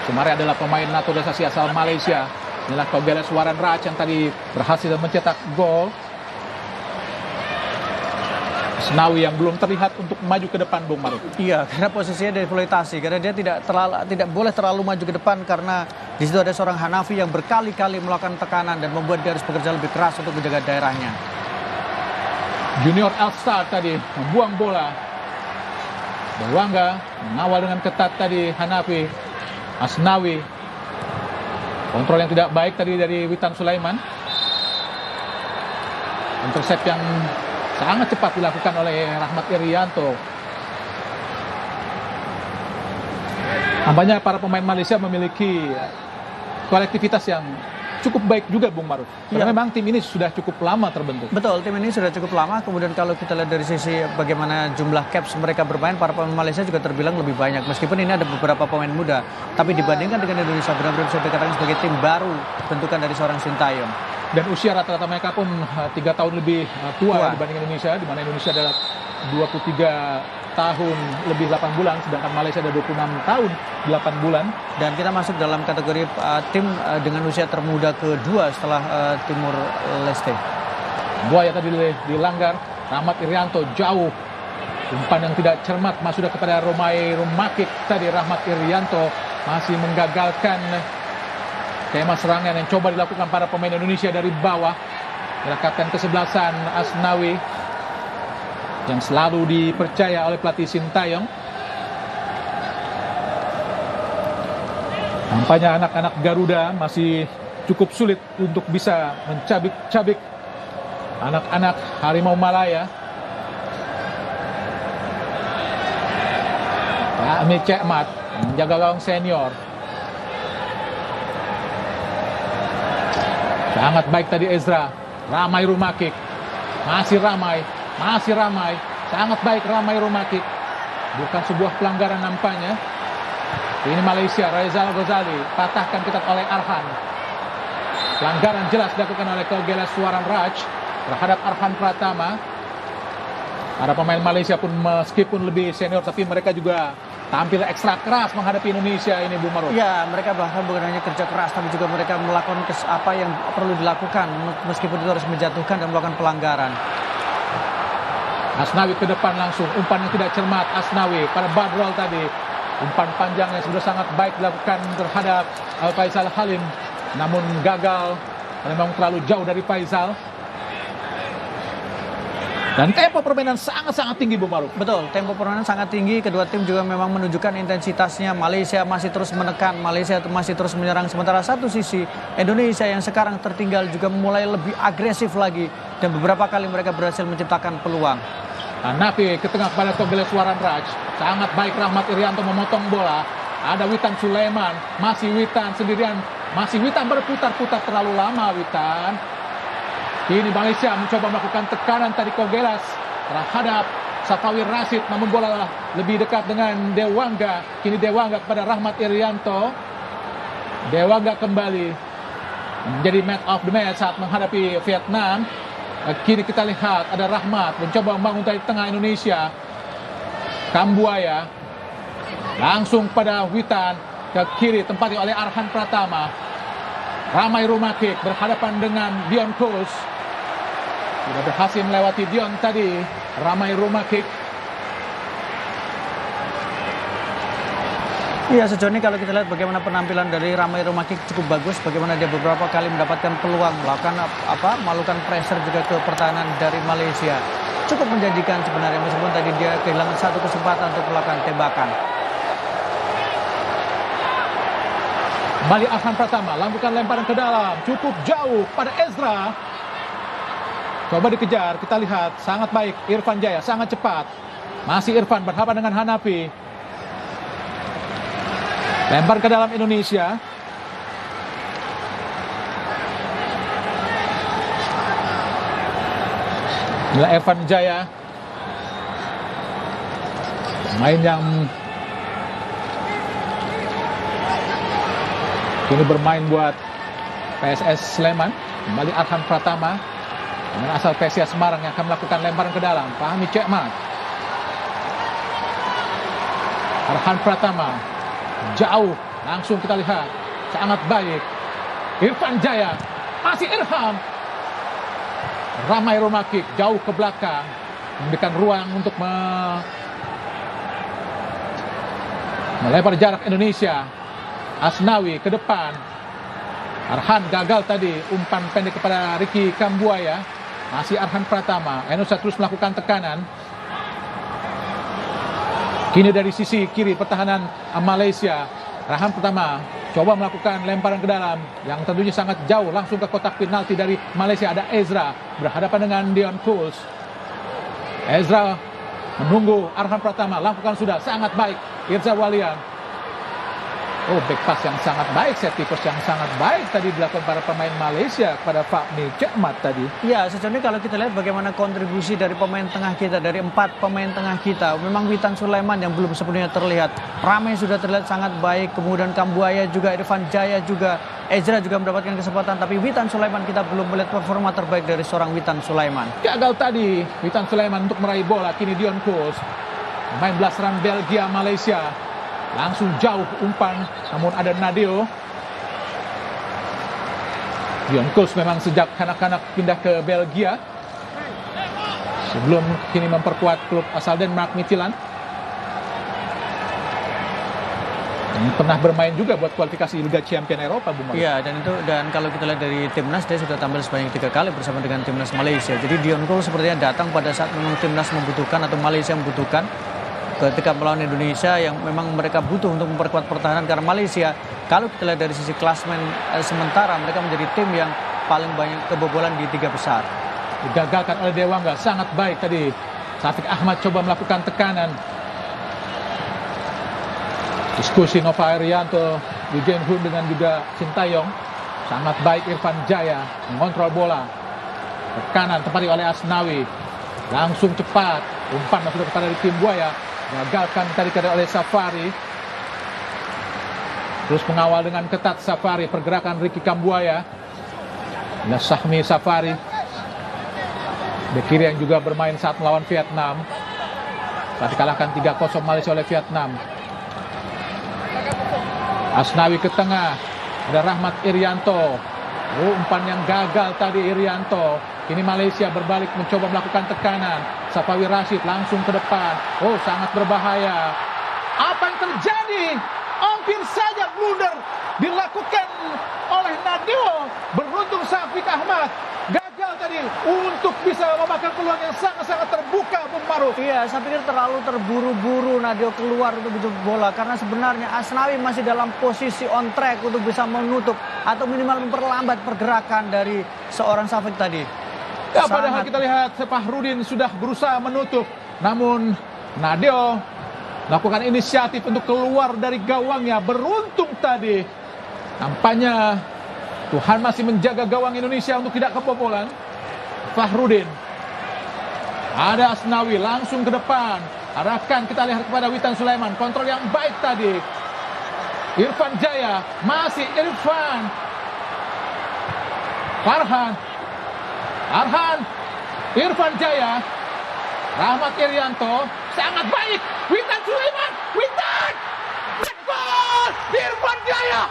Sumareh adalah pemain naturalisasi asal Malaysia. Inilah Togeles Waran Raj yang tadi berhasil mencetak gol. Asnawi yang belum terlihat untuk maju ke depan, Bung Maruf. Iya, karena posisinya dieksploitasi, karena dia tidak boleh terlalu maju ke depan karena di situ ada seorang Hanafi yang berkali-kali melakukan tekanan dan membuat dia harus bekerja lebih keras untuk menjaga daerahnya. Junior Elstar tadi membuang bola. Dewangga mengawal dengan ketat tadi Hanafi. Asnawi. Kontrol yang tidak baik tadi dari Witan Sulaiman. Intercept yang sangat cepat dilakukan oleh Rahmat Irianto. Nampaknya para pemain Malaysia memiliki kolektivitas yang cukup baik juga, Bung Maruf. Karena memang tim ini sudah cukup lama terbentuk. Betul, tim ini sudah cukup lama. Kemudian kalau kita lihat dari sisi bagaimana jumlah caps mereka bermain, para pemain Malaysia juga terbilang lebih banyak. Meskipun ini ada beberapa pemain muda, tapi dibandingkan dengan Indonesia benar-benar bisa dikatakan sebagai tim baru bentukan dari seorang Sintayong. Dan usia rata-rata mereka pun 3 tahun lebih tua dibanding Indonesia, di mana Indonesia adalah 23 tahun lebih 8 bulan, sedangkan Malaysia ada 26 tahun 8 bulan. Dan kita masuk dalam kategori tim dengan usia termuda kedua setelah Timur Leste. Buaya tadi dilanggar. Rahmat Irianto jauh Umpan yang tidak cermat sudah kepada Romai Rumakik. Tadi Rahmat Irianto masih menggagalkan tema serangan yang coba dilakukan para pemain Indonesia dari bawah. Adalah kapten kesebelasan Asnawi yang selalu dipercaya oleh pelatih Sintayong. Nampaknya anak-anak Garuda masih cukup sulit untuk bisa mencabik-cabik anak-anak Harimau Malaya. Fahmi Cekmat menjaga gawang senior. Sangat baik tadi Ezra. Ramai Rumakik. Masih ramai. Sangat baik Ramai Rumakik. Bukan sebuah pelanggaran nampaknya. Ini Malaysia, Raizal Ghazali patahkan ketat oleh Arhan. Pelanggaran jelas dilakukan oleh Kogelas Suaran Raj terhadap Arhan Pratama. Para pemain Malaysia pun meskipun lebih senior, tapi mereka juga tampil ekstra keras menghadapi Indonesia ini, Bu Maruf. Ya, mereka bahkan bukan hanya kerja keras, tapi juga mereka melakukan apa yang perlu dilakukan, meskipun itu harus menjatuhkan dan melakukan pelanggaran. Asnawi ke depan langsung, umpan yang tidak cermat Asnawi pada Badrol tadi. Umpan panjang yang sudah sangat baik dilakukan terhadap Faisal Halim, namun gagal, memang terlalu jauh dari Faisal. Dan tempo permainan sangat-sangat tinggi, Bu Maruf. Betul, tempo permainan sangat tinggi. Kedua tim juga memang menunjukkan intensitasnya. Malaysia masih terus menekan, Malaysia masih terus menyerang. Sementara satu sisi, Indonesia yang sekarang tertinggal juga mulai lebih agresif lagi. Dan beberapa kali mereka berhasil menciptakan peluang. Napi ke tengah kepada Kogeles Suaran Raj. Sangat baik Rahmat Irianto memotong bola. Ada Witan Sulaiman, masih Witan sendirian. Masih Witan berputar-putar terlalu lama Witan. Kini Malaysia mencoba melakukan tekanan tadi Kogelas terhadap Safawi Rashid, namun bola lebih dekat dengan Dewangga. Kini Dewangga kepada Rahmat Irianto. Dewangga kembali menjadi match of the match saat menghadapi Vietnam. Kini kita lihat ada Rahmat mencoba membangun dari tengah Indonesia. Kambuaya langsung pada Witan ke kiri tempati oleh Arhan Pratama. Ramai Rumakik berhadapan dengan Dion Kos. Sudah berhasil melewati Dion tadi. Ramai Rumakik. Iya, sejauh ini kalau kita lihat bagaimana penampilan dari Ramai Rumakik cukup bagus. Bagaimana dia beberapa kali mendapatkan peluang melakukan pressure juga ke pertahanan dari Malaysia. Cukup menjanjikan sebenarnya, meskipun tadi dia kehilangan satu kesempatan untuk melakukan tembakan. Kembali Arhan Pratama, lakukan lemparan ke dalam, cukup jauh pada Ezra. Coba dikejar, kita lihat sangat baik Irfan Jaya, sangat cepat. Masih Irfan berhadapan dengan Hanafi. Lempar ke dalam Indonesia. Inilah Irfan Jaya, main yang kini bermain buat PSS Sleman. Kembali Arhan Pratama dengan asal PSIS Semarang yang akan melakukan lemparan ke dalam. Fahmi Cekmat. Arhan Pratama jauh, langsung kita lihat sangat baik Irfan Jaya, masih Irham. Ramai Rumakik jauh ke belakang, memberikan ruang untuk melempar jarak Indonesia. Asnawi ke depan. Arhan gagal tadi, umpan pendek kepada Ricky Kambuaya. Masih Arhan Pratama. Indonesia terus melakukan tekanan. Kini dari sisi kiri pertahanan Malaysia. Arhan Pratama coba melakukan lemparan ke dalam yang tentunya sangat jauh, langsung ke kotak penalti dari Malaysia. Ada Ezra berhadapan dengan Dion Kos. Ezra menunggu Arhan Pratama, lakukan sudah sangat baik Irza Walian. Oh, back pass yang sangat baik, set piece yang sangat baik tadi dilakukan para pemain Malaysia kepada Fahmi Cekmat tadi. Ya, sejauh ini kalau kita lihat bagaimana kontribusi dari pemain tengah kita, dari 4 pemain tengah kita, memang Witan Sulaiman yang belum sepenuhnya terlihat. Ramai sudah terlihat sangat baik, kemudian Kambuaya juga, Irfan Jaya juga, Ezra juga mendapatkan kesempatan, tapi Witan Sulaiman kita belum melihat performa terbaik dari seorang Witan Sulaiman. Gagal tadi Witan Sulaiman untuk meraih bola. Kini Dion Kos, pemain belasan Belgia Malaysia. Langsung jauh umpan, namun ada Nadeo. Dion Kos memang sejak kanak-kanak pindah ke Belgia. Sebelum kini memperkuat klub asal Denmark Midtjylland. Yang pernah bermain juga buat kualifikasi Liga Champion Eropa, Bu Maru. Iya, dan kalau kita lihat dari timnas, dia sudah tampil sebanyak 3 kali bersama dengan timnas Malaysia. Jadi Dion Cole sepertinya datang pada saat memang timnas membutuhkan atau Malaysia membutuhkan ketika melawan Indonesia yang memang mereka butuh untuk memperkuat pertahanan, karena Malaysia kalau kita lihat dari sisi klasmen sementara mereka menjadi tim yang paling banyak kebobolan di 3 besar. Digagalkan oleh Dewangga, sangat baik tadi. Syafiq Ahmad coba melakukan tekanan. Diskusi Nova Irianto, Lee Hun dengan juga Sintayong. Sangat baik Irfan Jaya mengontrol bola. Tekanan tempati oleh Asnawi. Langsung cepat. Umpan masuk kepada tim Buaya. Gagalkan tadi oleh Safari. Terus mengawal dengan ketat Safari. Pergerakan Ricky Kambuaya. Nah, Sahmi Safari. Bek kiri yang juga bermain saat melawan Vietnam. Saat dikalahkan 3-0 Malaysia oleh Vietnam. Asnawi ke tengah. Ada Rahmat Irianto. Umpan yang gagal tadi Irianto. Kini Malaysia berbalik mencoba melakukan tekanan. Safawi Rashid langsung ke depan. Oh, sangat berbahaya. Apa yang terjadi? Hampir saja blunder dilakukan oleh Nadio. Beruntung Syafiq Ahmad gagal tadi untuk bisa memakan peluang yang sangat-sangat terbuka, Bung Maruf. Iya, saya pikir terlalu terburu-buru Nadio keluar untuk menjemput bola, karena sebenarnya Asnawi masih dalam posisi on track untuk bisa menutup atau minimal memperlambat pergerakan dari seorang Syafiq tadi. Ya, padahal kita lihat Fahrudin sudah berusaha menutup, namun Nadio melakukan inisiatif untuk keluar dari gawangnya. Beruntung tadi. Nampaknya Tuhan masih menjaga gawang Indonesia untuk tidak kebobolan. Fahrudin. Ada Asnawi langsung ke depan. Arahkan, kita lihat kepada Witan Sulaiman. Kontrol yang baik tadi. Irfan Jaya. Masih Irfan. Arhan. Irfan Jaya. Rahmat Irianto. Sangat baik. Witan Sulaiman. Witan. Gol! Irfan Jaya.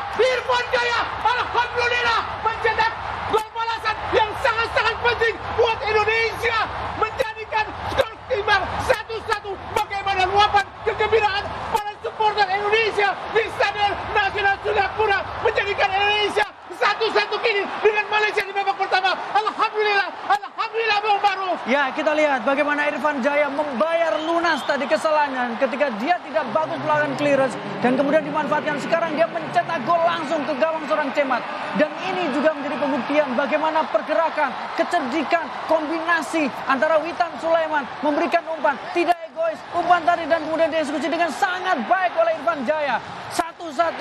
Alhamdulillah mencetak gol balasan yang sangat-sangat penting buat Indonesia. Menjadikan skor imbang 1-1. Bagaimana luapan kegembiraan para supporter Indonesia di Stadion Nasional Singapura. Menjadikan Indonesia 1-1 kini dengan Malaysia di babak pertama. Alhamdulillah Bung Baru. Ya, kita lihat bagaimana Irfan Jaya membayar lunas tadi kesalahannya ketika dia tidak bagus melakukan clearance dan kemudian dimanfaatkan. Sekarang dia mencetak gol langsung ke gawang seorang Cemat. Dan ini juga menjadi pembuktian bagaimana pergerakan, kecerdikan, kombinasi antara Witan Sulaiman memberikan umpan tidak egois, umpan tadi dan kemudian dieksekusi dengan sangat baik oleh Irfan Jaya. 1-1,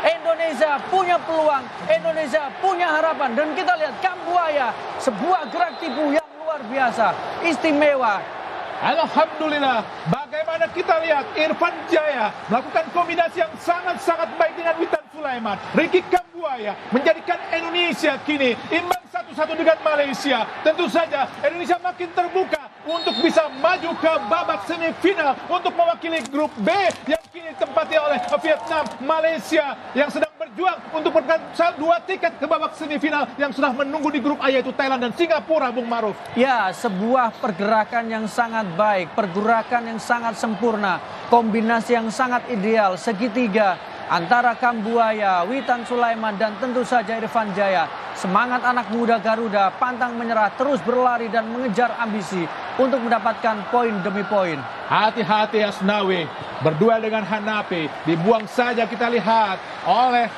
Indonesia punya peluang, Indonesia punya harapan. Dan kita lihat Kambuaya, sebuah gerak tipu yang luar biasa, istimewa. Alhamdulillah, bagaimana kita lihat Irfan Jaya melakukan kombinasi yang sangat-sangat baik dengan Witan Sulaiman. Ricky Kambuaya menjadikan Indonesia kini imbang 1-1 dengan Malaysia. Tentu saja Indonesia makin terbuka untuk bisa maju ke babak semifinal untuk mewakili grup B yang kini ditempati oleh Vietnam. Malaysia yang sedang berjuang untuk mendapatkan 2 tiket ke babak semifinal yang sudah menunggu di grup A, yaitu Thailand dan Singapura, Bung Maruf. Ya, sebuah pergerakan yang sangat baik, pergerakan yang sangat sempurna, kombinasi yang sangat ideal, segitiga antara Kambuaya, Witan Sulaiman dan tentu saja Irfan Jaya. Semangat anak muda Garuda, pantang menyerah, terus berlari dan mengejar ambisi untuk mendapatkan poin demi poin. Hati-hati Asnawi, berduel dengan Hanapi, dibuang saja kita lihat oleh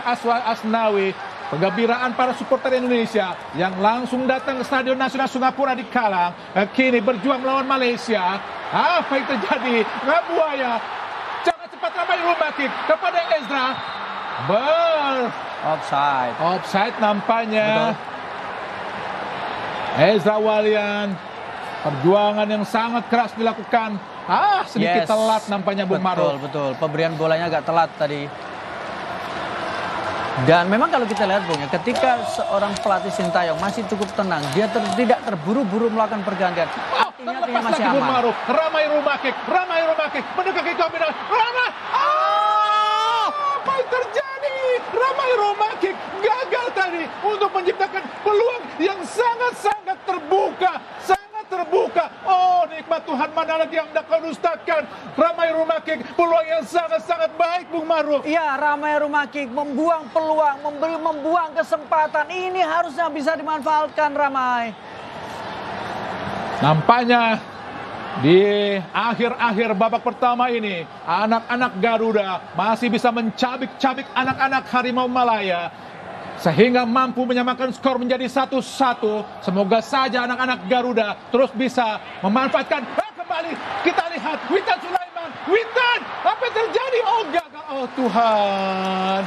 Asnawi. Penggembiraan para supporter Indonesia yang langsung datang ke Stadion Nasional Singapura di Kalang, kini berjuang melawan Malaysia. Apa yang terjadi? Kambuaya sangat cepat ramai rumah kick kepada Ezra. Offside nampaknya. Betul. Ezra Walian, perjuangan yang sangat keras dilakukan. Sedikit telat nampaknya Bung Maruf. Betul. Pemberian bolanya agak telat tadi. Dan memang kalau kita lihat Bung, ketika seorang pelatih Sintayong masih cukup tenang, dia tidak terburu-buru melakukan pergantian. Artinya masih aman. Ramai rumah kick, mendekati kombinasi. Apa yang terjadi? Ramai rumah kick gagal tadi untuk menciptakan peluang yang sangat-sangat terbuka. Oh, ini Tuhan, mana lagi yang hendak kau dustakan. Ramai Rumakik, peluang yang sangat-sangat baik, Bung Maruf. Ya, Ramai Rumakik membuang peluang, membuang kesempatan. Ini harusnya bisa dimanfaatkan Ramai. Nampaknya di akhir-akhir babak pertama ini, anak-anak Garuda masih bisa mencabik-cabik anak-anak Harimau Malaya, sehingga mampu menyamakan skor menjadi 1-1. Semoga saja anak-anak Garuda terus bisa memanfaatkan. Kembali kita lihat Witan Sulaiman. Witan, apa yang terjadi? Oh, gagal. Oh Tuhan.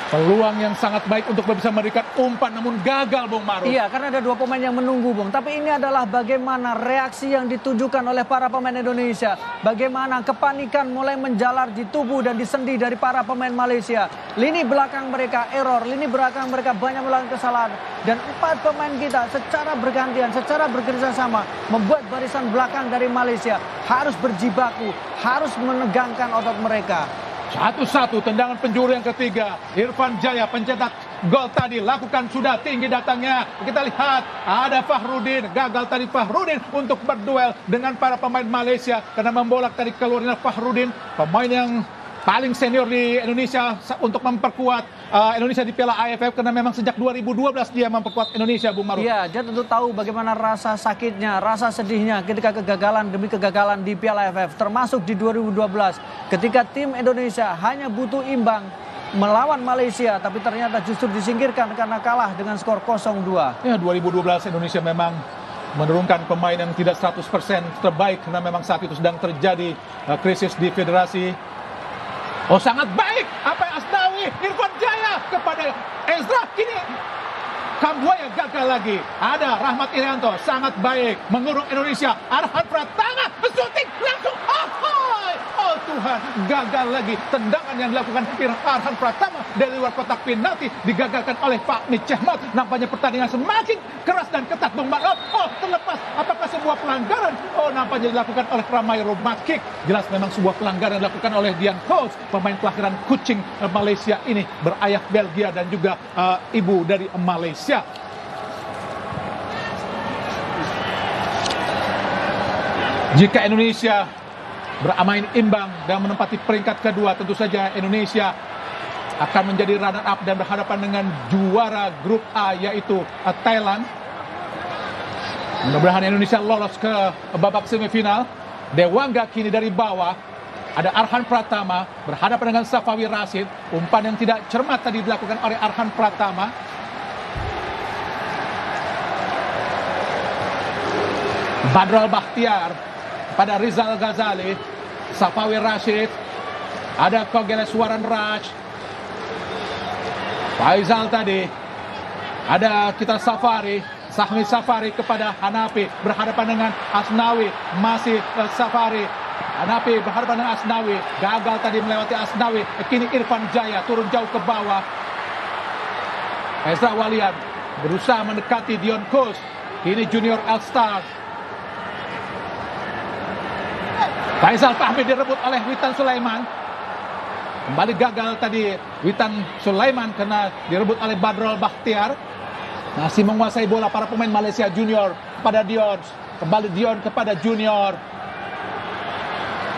Peluang yang sangat baik untuk bisa memberikan umpan, namun gagal, Bung Maruf. Iya, karena ada dua pemain yang menunggu, Bung. Tapi ini adalah bagaimana reaksi yang ditujukan oleh para pemain Indonesia. Bagaimana kepanikan mulai menjalar di tubuh dan di sendi dari para pemain Malaysia. Lini belakang mereka error, lini belakang mereka banyak melakukan kesalahan. Dan 4 pemain kita secara bergantian, secara bekerjasama membuat barisan belakang dari Malaysia harus berjibaku, harus menegangkan otot mereka. 1-1, tendangan penjuru yang ketiga. Irfan Jaya pencetak gol tadi, lakukan sudah tinggi datangnya. Kita lihat ada Fahrudin, gagal tadi Fahrudin untuk berduel dengan para pemain Malaysia karena membolak tadi keluarnya Fahrudin, pemain yang paling senior di Indonesia untuk memperkuat Indonesia di Piala AFF, karena memang sejak 2012 dia memperkuat Indonesia, Bung Maruf. Iya, dia tentu tahu bagaimana rasa sakitnya, rasa sedihnya ketika kegagalan demi kegagalan di Piala AFF, termasuk di 2012 ketika tim Indonesia hanya butuh imbang melawan Malaysia, tapi ternyata justru disingkirkan karena kalah dengan skor 0-2. Ya, 2012 Indonesia memang menurunkan pemain yang tidak 100% terbaik karena memang saat itu sedang terjadi krisis di federasi. Oh, sangat baik apa yang Asnawi, Irfan Jaya kepada Ezra. Kini Kambuaya gagal lagi. Ada Rahmat Irianto, sangat baik mengurung Indonesia. Arhan Pratama shooting langsung. Oh Tuhan, gagal lagi. Tendangan yang dilakukan Arhan Pratama dari luar kotak penalti digagalkan oleh Pak Mitchehmat. Nampaknya pertandingan semakin keras dan ketat, Bung Maruf. Oh, terlepas apakah sebuah pelanggaran? Oh, nampaknya dilakukan oleh Ramai Rumakik. Jelas memang sebuah pelanggaran dilakukan oleh Dian Coach, pemain kelahiran Kuching Malaysia ini, berayah Belgia dan juga ibu dari Malaysia. Jika Indonesia bermain imbang dan menempati peringkat kedua, tentu saja Indonesia akan menjadi runner up dan berhadapan dengan juara grup A, yaitu Thailand. Mudah-mudahan Indonesia lolos ke babak semifinal. Dewangga kini dari bawah. Ada Arhan Pratama berhadapan dengan Safawi Rashid. Umpan yang tidak cermat tadi dilakukan oleh Arhan Pratama. Badrul Bahtiar pada Rizal Ghazali. Safawi Rashid. Ada Kogeleswaran Raj. Faizal tadi. Ada kita Safari. Sahmi Safari kepada Hanafi. Berhadapan dengan Asnawi. Masih Safari. Hanafi berhadapan dengan Asnawi. Gagal tadi melewati Asnawi. Kini Irfan Jaya turun jauh ke bawah. Ezra Walian berusaha mendekati Dion Kus. Kini Junior All-Star. Faisal Fahmi direbut oleh Witan Sulaiman. Kembali gagal tadi Witan Sulaiman karena direbut oleh Badrul Bahtiar. Masih menguasai bola para pemain Malaysia Junior pada Dion. Kembali Dion kepada Junior.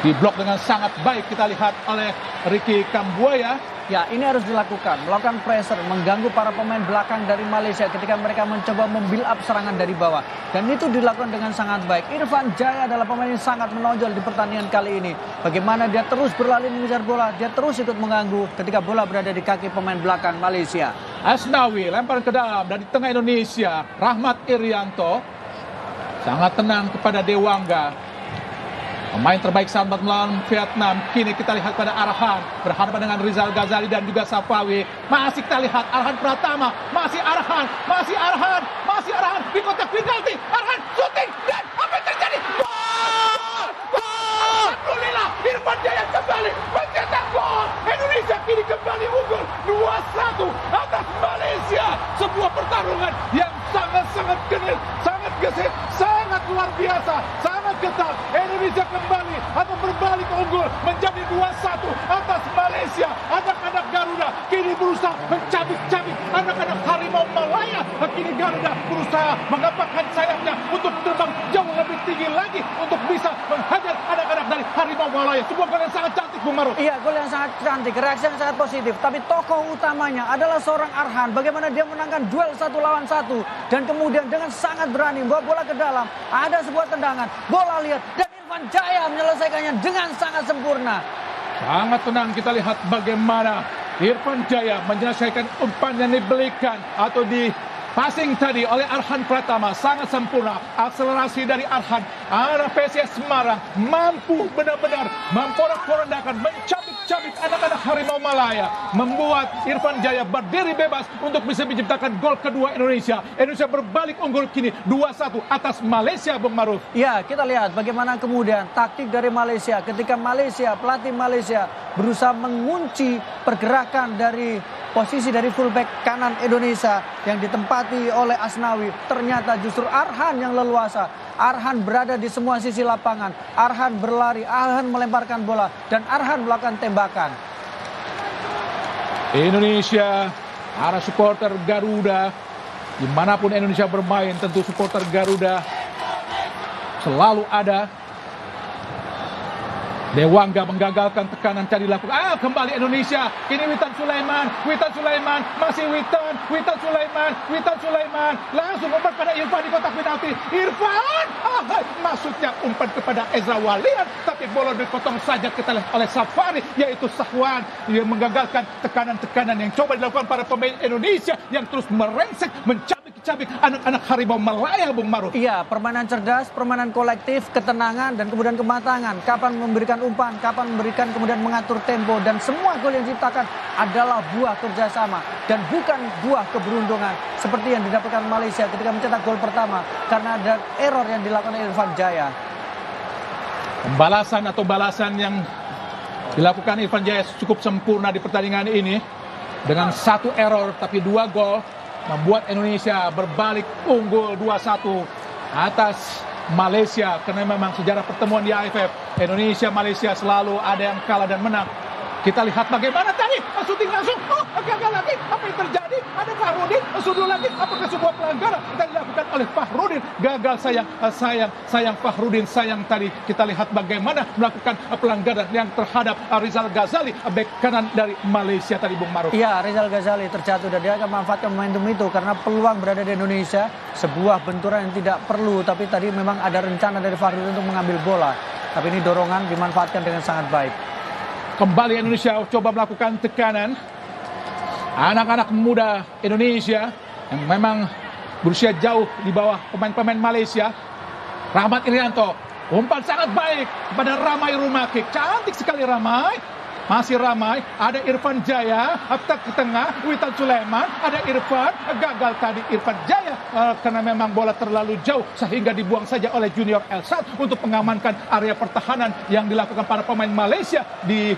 Diblok dengan sangat baik kita lihat oleh Ricky Kambuaya. Ya, ini harus dilakukan, melakukan pressure, mengganggu para pemain belakang dari Malaysia ketika mereka mencoba membuild up serangan dari bawah. Dan itu dilakukan dengan sangat baik. Irfan Jaya adalah pemain yang sangat menonjol di pertandingan kali ini. Bagaimana dia terus berlari mengejar bola, dia terus ikut mengganggu ketika bola berada di kaki pemain belakang Malaysia. Asnawi lempar ke dalam dari tengah Indonesia. Rahmat Irianto sangat tenang kepada Dewangga. Pemain terbaik sahabat melawan Vietnam. Kini kita lihat pada Arhan berhadapan dengan Rizal Ghazali dan juga Safawi. Masih kita lihat Arhan Pratama. Masih Arhan di kotak penalti. Arhan shooting dan apa yang terjadi? Gol! Alhamdulillah, Irfan Jaya kembali mencetak gol. Indonesia kini kembali unggul 2-1 atas Malaysia. Sebuah pertarungan yang sangat genit, sangat gesit, sangat luar biasa, sangat ketat. Indonesia kembali atau berbalik unggul menjadi 2-1 atas Malaysia. Anak-anak Garuda kini berusaha mencabik-cabik anak-anak Harimau Malaya. Kini Garuda berusaha mengepakkan sayapnya untuk terbang jauh lebih tinggi lagi untuk bisa menghajar anak-anak dari Harimau Malaya. Sebuah gol yang sangat cantik, Bung Maru. Iya, gol yang sangat cantik, reaksi yang sangat positif. Tapi tokoh utamanya adalah seorang Arhan. Bagaimana dia menangkan duel 1 lawan 1. Dan kemudian dengan sangat berani membawa bola ke dalam. Ada sebuah tendangan, bola lihat. Dan Irfan Jaya menyelesaikannya dengan sangat sempurna. Sangat tenang, kita lihat bagaimana Irfan Jaya menyelesaikan umpan yang diberikan atau di passing tadi oleh Arhan Pratama. Sangat sempurna. Akselerasi dari Arhan. Arah PSIS Semarang mampu benar-benar memporak-porandakan, mencabik-cabik anak-anak Harimau Malaya. Membuat Irfan Jaya berdiri bebas untuk bisa menciptakan gol kedua Indonesia. Indonesia berbalik unggul kini 2-1 atas Malaysia, Bung Maruf. Ya, kita lihat bagaimana kemudian taktik dari Malaysia. Ketika pelatih Malaysia berusaha mengunci pergerakan dari posisi dari fullback kanan Indonesia yang ditempati oleh Asnawi. Ternyata justru Arhan yang leluasa. Arhan berada di semua sisi lapangan. Arhan berlari, Arhan melemparkan bola, dan Arhan melakukan tembakan. Indonesia, para supporter Garuda, dimanapun Indonesia bermain, tentu supporter Garuda selalu ada. Dewangga menggagalkan tekanan tadi dilakukan. Kembali Indonesia. Ini Witan Sulaiman. Masih Witan Sulaiman. Langsung umpan pada Irfan di kotak penalti. Irfan! Maksudnya umpan kepada Ezra Walian. Tapi bola dipotong saja kita lihat oleh Safari. Yaitu Sahwan. Dia menggagalkan tekanan-tekanan yang coba dilakukan para pemain Indonesia. Yang terus merengsek, mencabik anak-anak Harimau Malaya, Bung Maruf. Iya, permainan cerdas, permainan kolektif, ketenangan, dan kemudian kematangan. Kapan memberikan umpan, kapan memberikan kemudian mengatur tempo, dan semua gol yang diciptakan adalah buah kerjasama dan bukan buah keberuntungan seperti yang didapatkan Malaysia ketika mencetak gol pertama karena ada error yang dilakukan oleh Irfan Jaya. Balasan yang dilakukan Irfan Jaya cukup sempurna di pertandingan ini dengan 1 error tapi 2 gol membuat Indonesia berbalik unggul 2-1 atas Malaysia. Karena memang sejarah pertemuan di AFF Indonesia-Malaysia selalu ada yang kalah dan menang. Kita lihat bagaimana tadi syuting langsung. Gagal lagi. Apa yang terjadi? Ada Fahrudin sudul lagi. Apakah sebuah pelanggaran yang dilakukan oleh Fahrudin? Gagal, sayang Fahrudin, sayang tadi. Kita lihat bagaimana melakukan pelanggaran yang terhadap Rizal Ghazali, bek kanan dari Malaysia tadi, Bung Maruf. Iya, Rizal Ghazali terjatuh dan dia akan memanfaatkan momentum itu karena peluang berada di Indonesia. Sebuah benturan yang tidak perlu, tapi tadi memang ada rencana dari Fahrudin untuk mengambil bola. Tapi ini dorongan dimanfaatkan dengan sangat baik. Kembali Indonesia coba melakukan tekanan. Anak-anak muda Indonesia yang memang berusia jauh di bawah pemain-pemain Malaysia. Rahmat Irianto, umpan sangat baik kepada Ramai Rumakik. Cantik sekali Ramai. Masih Ramai, ada Irfan Jaya, atak ke tengah, Witan Sulaiman, ada Irfan, gagal tadi Irfan Jaya karena memang bola terlalu jauh sehingga dibuang saja oleh Junior Elsat untuk mengamankan area pertahanan yang dilakukan para pemain Malaysia di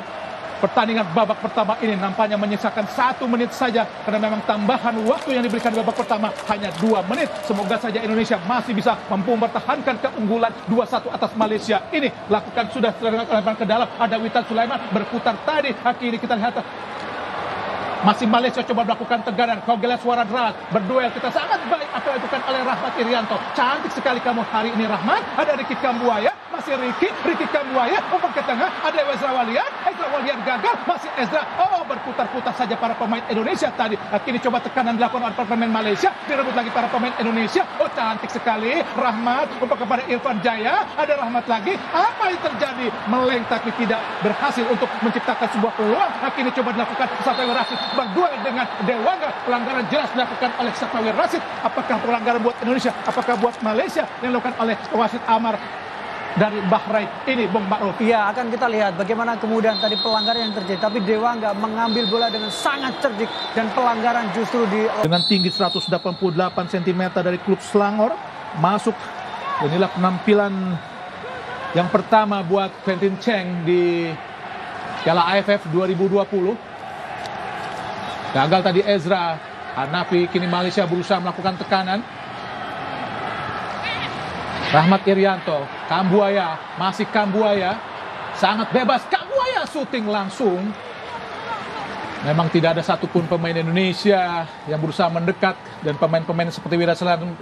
pertandingan babak pertama ini. Nampaknya menyisakan 1 menit saja karena memang tambahan waktu yang diberikan di babak pertama hanya 2 menit. Semoga saja Indonesia masih bisa mampu mempertahankan keunggulan 2-1 atas Malaysia ini. Lakukan sudah terlebar ke dalam, ada Witan Sulaiman berputar tadi. Akhirnya kita lihat masih Malaysia coba melakukan tegaran. Kogelas Waradras berduel, kita sangat baik apa yang dilakukan oleh Rahmat Irianto. Cantik sekali kamu hari ini Rahmat. Ada Ricky Kambuaya, masih Ricky Kambuaya, umpan ke tengah, ada Ezra Walian gagal, masih Ezra. Berputar-putar saja para pemain Indonesia tadi. Kini coba tekanan dilakukan oleh para pemain Malaysia, direbut lagi para pemain Indonesia. Cantik sekali Rahmat, umpan kepada Irfan Jaya, ada Rahmat lagi. Apa yang terjadi? Meleng tapi tidak berhasil untuk menciptakan sebuah peluang. Kini coba dilakukan Safawi Rashid berduel dengan Dewangga. Pelanggaran jelas dilakukan oleh Safawi Rashid. Apakah pelanggaran buat Indonesia? Apakah buat Malaysia yang dilakukan oleh wasit Amar dari Bahrain ini, Bung Ma'ruf? Iya, akan kita lihat bagaimana kemudian tadi pelanggaran yang terjadi. Tapi Dewangga mengambil bola dengan sangat cerdik dan pelanggaran justru dengan tinggi 188 cm dari klub Selangor masuk. Inilah penampilan yang pertama buat Quentin Cheng di Piala AFF 2020. Gagal tadi Ezra Hanafi. Kini Malaysia berusaha melakukan tekanan. Rahmat Irianto, Kambuaya, masih Kambuaya, sangat bebas. Kambuaya syuting langsung. Memang tidak ada satupun pemain Indonesia yang berusaha mendekat, dan pemain-pemain seperti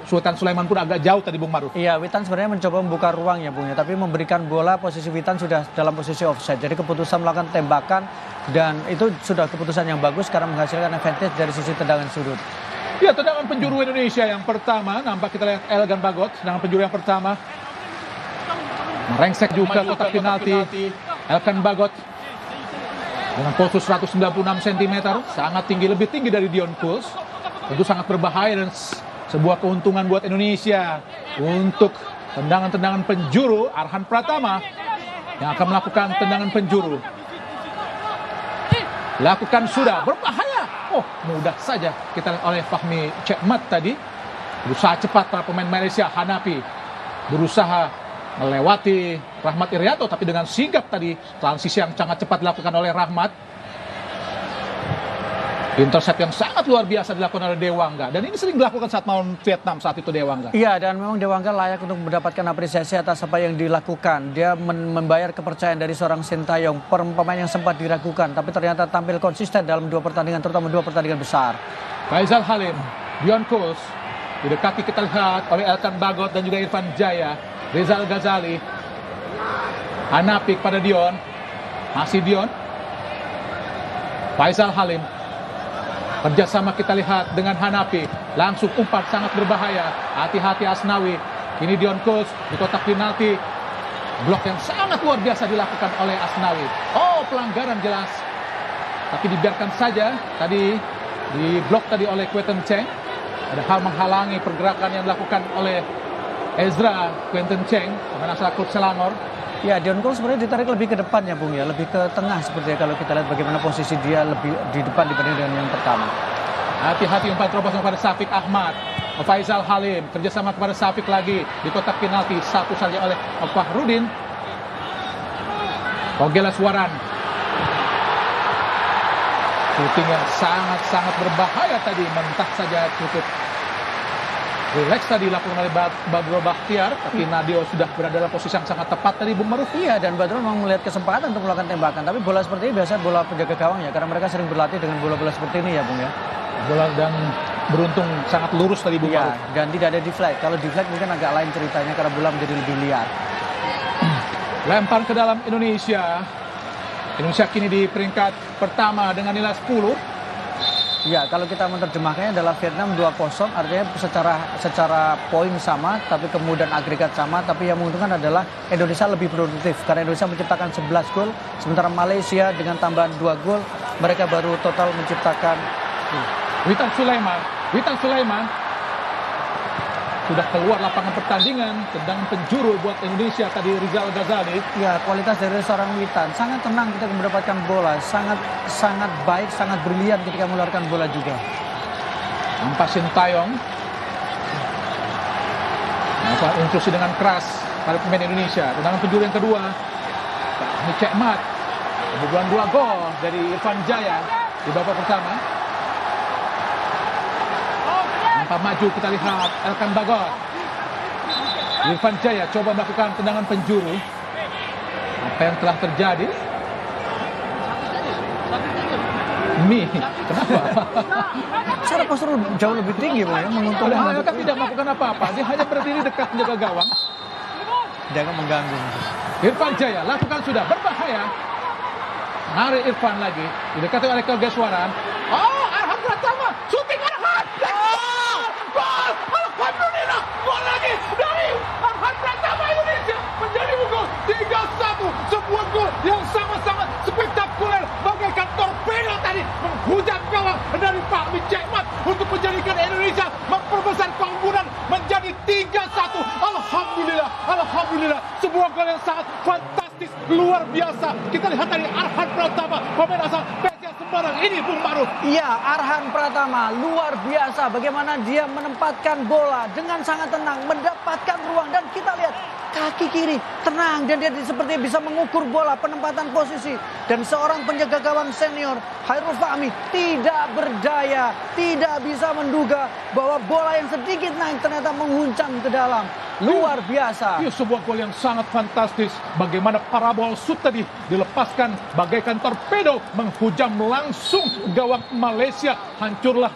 Sultan Sulaiman pun agak jauh tadi Bung Maruf. Iya, Witan sebenarnya mencoba membuka ruang ya Bung ya, tapi memberikan bola, posisi Witan sudah dalam posisi offside. Jadi keputusan melakukan tembakan dan itu sudah keputusan yang bagus karena menghasilkan advantage dari sisi tendangan sudut. Ya, tendangan penjuru Indonesia yang pertama, nampak kita lihat Elgan Bagot, tendangan penjuru yang pertama. Merengsek juga kotak penalti. Elgan Bagot dengan postur 196 cm, sangat tinggi, lebih tinggi dari Dion Kuls. Tentu sangat berbahaya dan sebuah keuntungan buat Indonesia. Untuk tendangan-tendangan penjuru, Arhan Pratama yang akan melakukan tendangan penjuru. Lakukan sudah, berbahaya. Oh, mudah saja kita lihat oleh Fahmi Cekmat tadi. Berusaha cepat para pemain Malaysia. Hanapi berusaha melewati Rahmat Irianto, tapi dengan sigap tadi transisi yang sangat cepat dilakukan oleh Rahmat. Intercept yang sangat luar biasa dilakukan oleh Dewangga, dan ini sering dilakukan saat melawan Vietnam saat itu Dewangga. Iya, dan memang Dewangga layak untuk mendapatkan apresiasi atas apa yang dilakukan. Dia membayar kepercayaan dari seorang Sintayong, pemain yang sempat diragukan tapi ternyata tampil konsisten dalam 2 pertandingan, terutama 2 pertandingan besar. Faisal Halim, Dion Kuls didekati kita lihat oleh Elkan Bagot dan juga Irfan Jaya. Rizal Ghazali, Hanapi pada Dion, masih Dion. Faisal Halim, kerjasama kita lihat dengan Hanapi, langsung umpan sangat berbahaya. Hati-hati Asnawi. Kini Dion Kuls di kotak penalti. Blok yang sangat luar biasa dilakukan oleh Asnawi. Oh, pelanggaran jelas, tapi dibiarkan saja. Tadi di blok tadi oleh Quinten Cheng. Ada hal menghalangi pergerakan yang dilakukan oleh Ezra Quinten Cheng, pemain asal klub Selangor. Ya, Dion Kuls sebenarnya ditarik lebih ke depan ya Bung ya, lebih ke tengah sepertinya kalau kita lihat bagaimana posisi dia lebih di depan dibanding dengan yang pertama. Hati-hati umpan terobos kepada Syafiq Ahmad. Faisal Halim kerjasama kepada Syafiq lagi di kotak penalti, satu saja oleh Fahrudin. Ogela Suaran. Shooting yang sangat-sangat berbahaya tadi, mentah saja cukup relax tadi dilakukan oleh Badrul Bakhtiar, tapi Nadio sudah berada dalam posisi yang sangat tepat tadi Bung Maruf. Iya, dan Badrul memang melihat kesempatan untuk melakukan tembakan, tapi bola seperti ini biasa bola penjaga gawang ya, karena mereka sering berlatih dengan bola-bola seperti ini ya Bung ya. Bola dan beruntung sangat lurus tadi Bung Maruf. Dan tidak ada deflect. Kalau deflect mungkin agak lain ceritanya karena bola menjadi lebih liar. Lempar ke dalam Indonesia. Indonesia kini di peringkat pertama dengan nilai 10. Ya, kalau kita menerjemahkannya adalah Vietnam 2-0, artinya secara poin sama, tapi kemudian agregat sama, tapi yang menguntungkan adalah Indonesia lebih produktif karena Indonesia menciptakan 11 gol, sementara Malaysia dengan tambahan 2 gol, mereka baru total menciptakan Witan Sulaiman sudah keluar lapangan pertandingan, tendangan penjuru buat Indonesia tadi Rizal Ghazali. Ya, kualitas dari seorang Witan sangat tenang ketika mendapatkan bola, sangat baik, sangat brilian ketika mengeluarkan bola juga. Nampak Sintayong melakukan intrusi dengan keras pada pemain Indonesia. Tendangan penjuru yang kedua, ini Cekmat, kebobolan 2 gol dari Irfan Jaya di babak pertama. Tanpa maju kita lihat Elkan Bagot. Irfan Jaya coba melakukan tendangan penjuru. Apa yang telah terjadi? Kenapa? Secara postur jauh lebih tinggi ya, menguntungkan. Elkan tidak melakukan apa-apa. Dia hanya berdiri dekat menjaga gawang. Dia akan mengganggu. Irfan Jaya lakukan sudah, berbahaya. Menarik Irfan lagi. Didekati oleh Kegeswaran. Oh, Arhan Pratama. Shooting Arhan. Gol! Alhamdulillah, gol lagi dari Arhan Pratama. Indonesia menjadi unggul 3-1. Sebuah gol yang sangat-sangat spektakuler, bagaikan torpedo tadi menghujat gawang dari Pak Cekmat untuk menjadikan Indonesia memperbesar keunggulan menjadi 3-1. Alhamdulillah, sebuah gol yang sangat fantastis, luar biasa. Kita lihat tadi Arhan Pratama, pemain asal PSIS Semarang ini Bung Maruf. Iya, Arhan Pratama luar biasa bagaimana dia menempatkan bola dengan sangat tenang, mendapatkan ruang, dan kita lihat kaki kiri tenang, dan dia seperti bisa mengukur bola, penempatan posisi, dan seorang penjaga gawang senior Hairul Fahmi tidak berdaya, tidak bisa menduga bahwa bola yang sedikit naik ternyata menguncang ke dalam. luar biasa. Iya, sebuah gol yang sangat fantastis. Bagaimana parabol shoot tadi dilepaskan bagaikan torpedo menghujam langsung gawang Malaysia. Hancurlah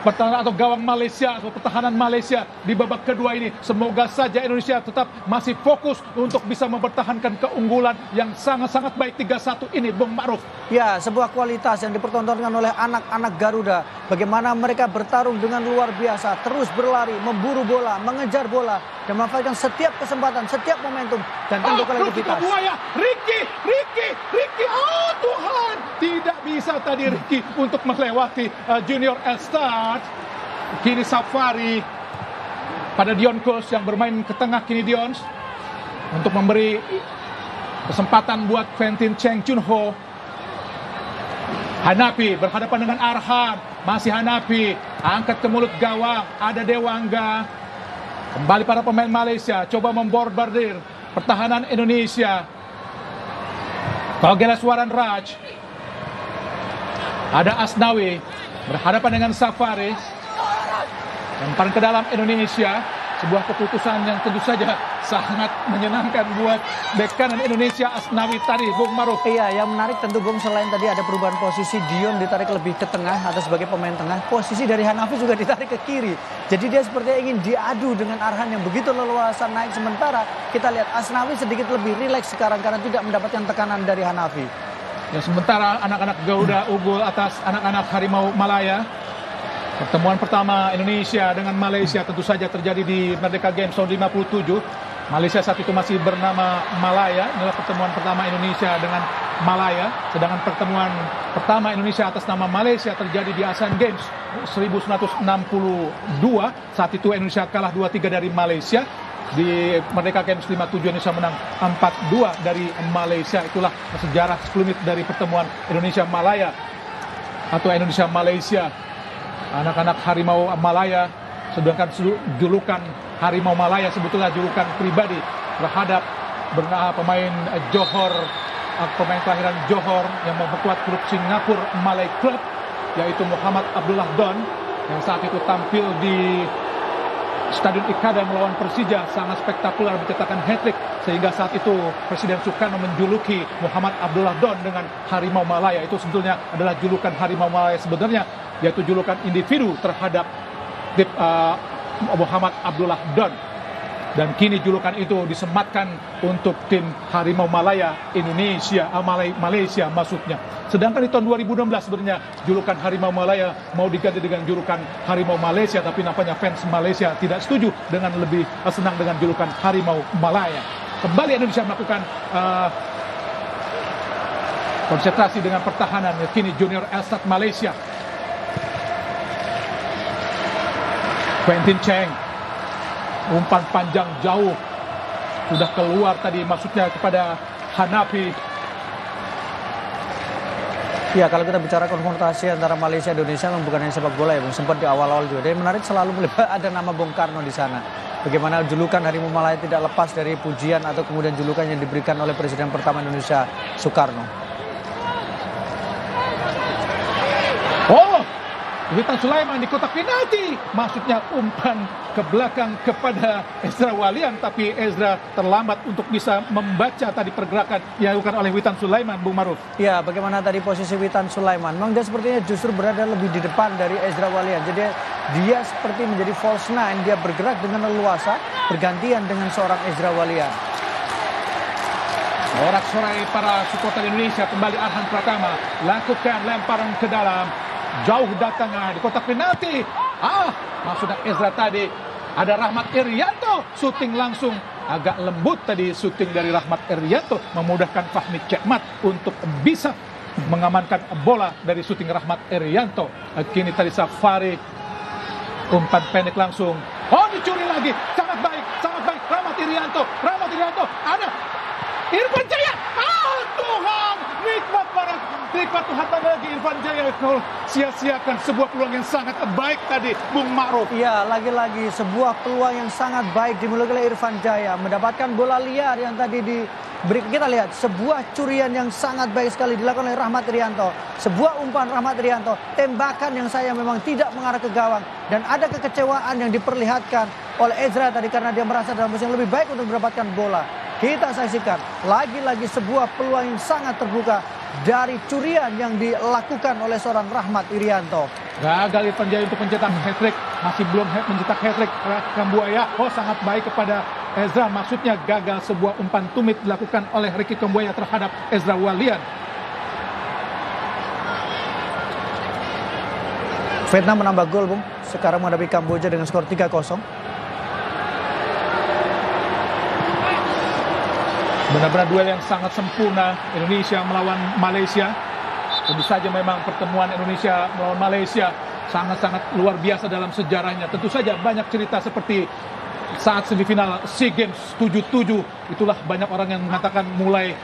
pertahanan atau gawang Malaysia atau pertahanan Malaysia di babak kedua ini. Semoga saja Indonesia tetap masih fokus untuk bisa mempertahankan keunggulan yang sangat-sangat baik 3-1 ini, Bung Ma'ruf. Ya, sebuah kualitas yang dipertontonkan oleh anak-anak Garuda. Bagaimana mereka bertarung dengan luar biasa, terus berlari, memburu bola, mengejar bola, dan memanfaatkan setiap kesempatan, setiap momentum, dan tentu kolektivitas. Ricky, oh Tuhan, tidak bisa tadi Ricky untuk melewati Junior Elstar. Kini Safari pada Dion Kos yang bermain ke tengah, kini Dion untuk memberi kesempatan buat Quentin Cheng Chun Ho. Hanapi berhadapan dengan Arhan, masih Hanapi, angkat ke mulut gawang, ada Dewangga. Kembali para pemain Malaysia, coba memborbardir pertahanan Indonesia. Togelaswaran Raj, ada Asnawi berhadapan dengan Safari. Lemparan ke dalam Indonesia, sebuah keputusan yang tentu saja sangat menyenangkan buat bek kanan Indonesia, Asnawi tadi, Bung Ma'ruf. Iya, yang menarik tentu Bung, selain tadi ada perubahan posisi, Dion ditarik lebih ke tengah atau sebagai pemain tengah, posisi dari Hanafi juga ditarik ke kiri. Jadi dia sepertinya ingin diadu dengan Arhan yang begitu leluasa naik, sementara kita lihat Asnawi sedikit lebih rileks sekarang karena tidak mendapatkan tekanan dari Hanafi. Ya, sementara anak-anak Garuda unggul atas anak-anak Harimau Malaya. Pertemuan pertama Indonesia dengan Malaysia tentu saja terjadi di Merdeka Games tahun 57. Malaysia saat itu masih bernama Malaya. Inilah pertemuan pertama Indonesia dengan Malaya. Sedangkan pertemuan pertama Indonesia atas nama Malaysia terjadi di Asian Games 1962. Saat itu Indonesia kalah 2-3 dari Malaysia. Di Merdeka Games 57 Indonesia menang 4-2 dari Malaysia. Itulah sejarah sekelumit dari pertemuan Indonesia Malaya atau Indonesia Malaysia. Anak-anak Harimau Malaya, sedangkan julukan Harimau Malaya sebetulnya julukan pribadi terhadap pemain Johor, pemain kelahiran Johor yang memperkuat klub Singapura Malay Club, yaitu Muhammad Abdullah Don, yang saat itu tampil di Stadion Ikada melawan Persija, sangat spektakuler, mencetakkan hat-trick, sehingga saat itu Presiden Soekarno menjuluki Muhammad Abdullah Don dengan Harimau Malaya. Itu sebetulnya adalah julukan Harimau Malaya sebenarnya, yaitu julukan individu terhadap Muhammad Abdullah Don. Dan kini julukan itu disematkan untuk tim Harimau Malaya Indonesia, Malaysia maksudnya. Sedangkan di tahun 2016 sebenarnya julukan Harimau Malaya mau diganti dengan julukan Harimau Malaysia, tapi nampaknya fans Malaysia tidak setuju dengan lebih senang dengan julukan Harimau Malaya. Kembali Indonesia melakukan konsentrasi dengan pertahanan. Kini Junior Elstar Malaysia. Quentin Cheng, umpan panjang jauh, sudah keluar tadi, maksudnya kepada Hanafi. Ya, kalau kita bicara konfrontasi antara Malaysia dan Indonesia memang bukan hanya sepak bola ya, Bung. Sempat di awal-awal juga. Dan menarik selalu melihat ada nama Bung Karno di sana. Bagaimana julukan Harimau Malaya tidak lepas dari pujian atau kemudian julukan yang diberikan oleh Presiden pertama Indonesia, Soekarno. Oh, Witan Sulaiman di kotak penalti, maksudnya umpan ke belakang kepada Ezra Walian, tapi Ezra terlambat untuk bisa membaca tadi pergerakan yang dilakukan oleh Witan Sulaiman, Bung Ma'ruf. Ya, bagaimana tadi posisi Witan Sulaiman? Memang dia sepertinya justru berada lebih di depan dari Ezra Walian. Jadi dia seperti menjadi false nine, dia bergerak dengan leluasa, bergantian dengan seorang Ezra Walian. Sorak-sorai para supporter Indonesia, kembali Arhan Pratama lakukan lemparan ke dalam. Jauh datangnya di kotak penalti. Maksudnya Ezra tadi. Ada Rahmat Irianto, syuting langsung. Agak lembut tadi syuting dari Rahmat Irianto, memudahkan Fahmi Cekmat untuk bisa mengamankan bola dari syuting Rahmat Irianto. Kini tadi Safari, umpan pendek langsung. Oh, dicuri lagi. Sangat baik, sangat baik. Rahmat Irianto, ada Irfan Jaya. Tuhan, nikmat Tuhan lagi Irfan Jaya. Sia-siakan sebuah peluang yang sangat baik tadi, Bung Ma'ruf. Iya, lagi-lagi sebuah peluang yang sangat baik dimiliki oleh Irfan Jaya, mendapatkan bola liar yang tadi diberi. Kita lihat sebuah curian yang sangat baik sekali dilakukan oleh Rahmat Irianto. Sebuah umpan Rahmat Irianto, tembakan yang saya memang tidak mengarah ke gawang, dan ada kekecewaan yang diperlihatkan oleh Ezra tadi karena dia merasa dalam posisi yang lebih baik untuk mendapatkan bola. Kita saksikan lagi-lagi sebuah peluang yang sangat terbuka dari curian yang dilakukan oleh seorang Rahmat Irianto. Gagal Irfan Jaya untuk mencetak hat-trick, masih belum mencetak hat-trick. Kambuaya, sangat baik kepada Ezra, maksudnya gagal sebuah umpan tumit dilakukan oleh Ricky Kambuaya terhadap Ezra Walian. Vietnam menambah gol, Bung. Sekarang menghadapi Kamboja dengan skor 3-0. Benar-benar duel yang sangat sempurna Indonesia melawan Malaysia. Tentu saja memang pertemuan Indonesia melawan Malaysia sangat-sangat luar biasa dalam sejarahnya. Tentu saja banyak cerita seperti saat semifinal SEA Games 77. Itulah banyak orang yang mengatakan mulai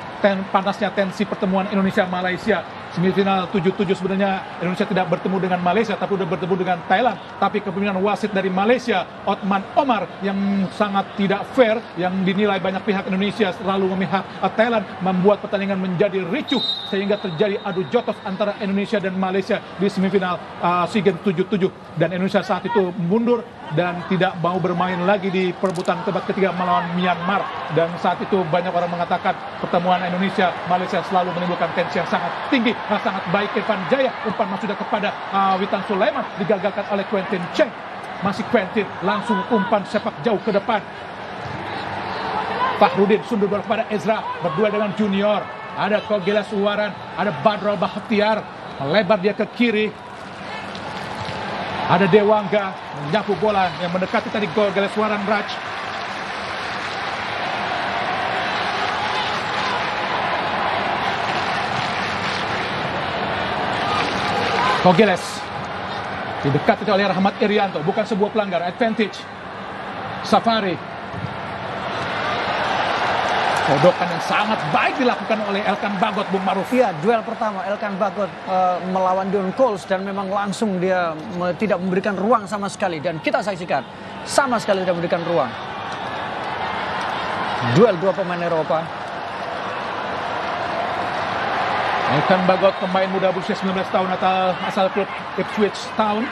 panasnya tensi pertemuan Indonesia-Malaysia. Semifinal 77 sebenarnya Indonesia tidak bertemu dengan Malaysia, tapi sudah bertemu dengan Thailand. Tapi kepemimpinan wasit dari Malaysia, Othman Omar, yang sangat tidak fair, yang dinilai banyak pihak Indonesia selalu memihak Thailand, membuat pertandingan menjadi ricuh sehingga terjadi adu jotos antara Indonesia dan Malaysia di semifinal SEA Games 77. Dan Indonesia saat itu mundur dan tidak mau bermain lagi di perebutan tempat ketiga melawan Myanmar. Dan saat itu banyak orang mengatakan pertemuan Indonesia-Malaysia selalu menimbulkan tensi yang sangat tinggi. Sangat baik Irfan Jaya, umpan masuk kepada Witan Sulaiman, digagalkan oleh Quentin Cheng. Masih Quentin, langsung umpan sepak jauh ke depan. Fahrudin sundur kepada Ezra, berdua dengan Junior. Ada Kogelas Uwaran, ada Badrul Bahtiar, melebar dia ke kiri. Ada Dewangga menyapu bola yang mendekati tadi Kogelas Uwaran Raj. Kogeles didekati oleh Rahmat Irianto, bukan sebuah pelanggaran, advantage. Safari, kodokan yang sangat baik dilakukan oleh Elkan Bagot, Bung Maruf. Iya, duel pertama Elkan Bagot melawan Dion Coles dan memang langsung dia tidak memberikan ruang sama sekali. Dan kita saksikan sama sekali tidak memberikan ruang. Duel dua pemain Eropa. Elkan Bagot, pemain muda berusia 19 tahun asal klub Ipswich Town.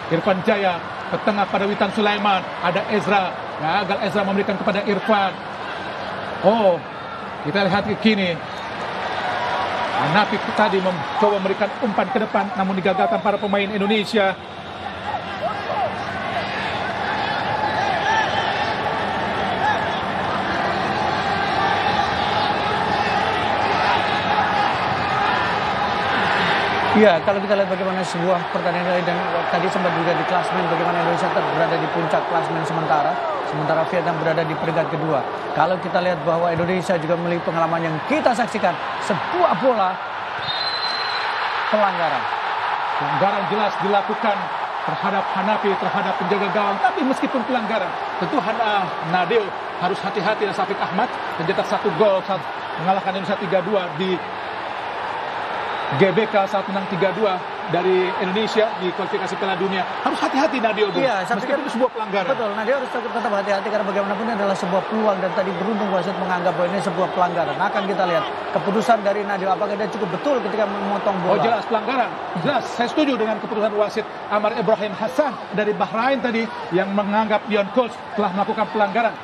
Irfan Jaya ke tengah pada Witan Sulaiman. Ada Ezra, gagal Ezra memberikan kepada Irfan. Kita lihat ke kini. Hanafi tadi mencoba memberikan umpan ke depan, namun digagalkan para pemain Indonesia. Iya, kalau kita lihat bagaimana sebuah pertandingan dan tadi sempat juga di klasmen bagaimana Indonesia berada di puncak klasmen sementara Vietnam berada di peringkat kedua. Kalau kita lihat bahwa Indonesia juga memiliki pengalaman yang kita saksikan, sebuah bola pelanggaran. Pelanggaran jelas dilakukan terhadap Hanafi, terhadap penjaga gawang. Tapi meskipun pelanggaran, tentu Nadeo harus hati-hati dan Syafiq Ahmad mencetak 1 gol saat mengalahkan Indonesia 3-2 di GBK saat menang 3-2 dari Indonesia di kualifikasi Piala Dunia. Harus hati-hati Nadeo, Iya, meskipun itu sebuah pelanggaran. Betul, Nadeo harus tetap hati-hati karena bagaimanapun ini adalah sebuah peluang dan tadi beruntung wasit menganggap bahwa ini sebuah pelanggaran. Akan kita lihat keputusan dari Nadeo, apakah dia cukup betul ketika memotong bola. Jelas pelanggaran. Jelas, saya setuju dengan keputusan wasit Amar Ibrahim Hassan dari Bahrain tadi yang menganggap Dion Coles telah melakukan pelanggaran.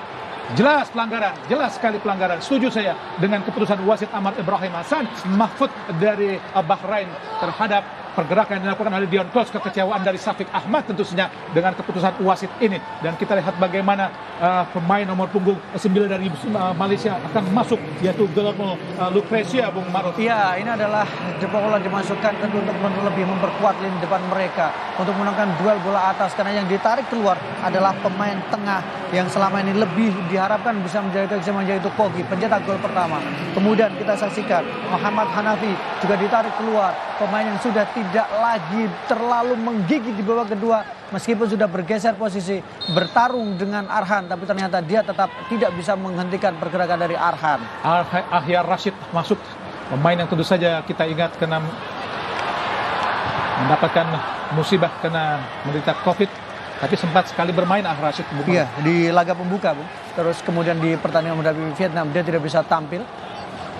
Jelas pelanggaran, jelas sekali pelanggaran. Setuju saya dengan keputusan wasit Amar Ibrahim Hassan Mahfud dari Bahrain terhadap pergerakan yang dilakukan oleh Dion Coles. Kekecewaan dari Syafiq Ahmad tentu saja dengan keputusan wasit ini. Dan kita lihat bagaimana pemain nomor punggung 9 dari Malaysia akan masuk, yaitu Guillermo Lucrecia, Bung Maruf. Iya, ini adalah bola dimasukkan tentu untuk lebih memperkuat lini depan mereka untuk menangkan duel bola atas, karena yang ditarik keluar adalah pemain tengah yang selama ini lebih diharapkan bisa menjaga keseimbangan, yaitu Kogi, pencetak gol pertama. Kemudian kita saksikan Muhammad Hanafi juga ditarik keluar, pemain yang sudah tidak lagi terlalu menggigit di babak kedua meskipun sudah bergeser posisi bertarung dengan Arhan, tapi ternyata dia tetap tidak bisa menghentikan pergerakan dari Arhan. Ahyar Rashid masuk, pemain yang tentu saja kita ingat kena mendapatkan musibah, kena menderita COVID, tapi sempat sekali bermain Rashid. Iya, di laga pembuka, Bu. Terus kemudian di pertandingan menghadapi Vietnam dia tidak bisa tampil.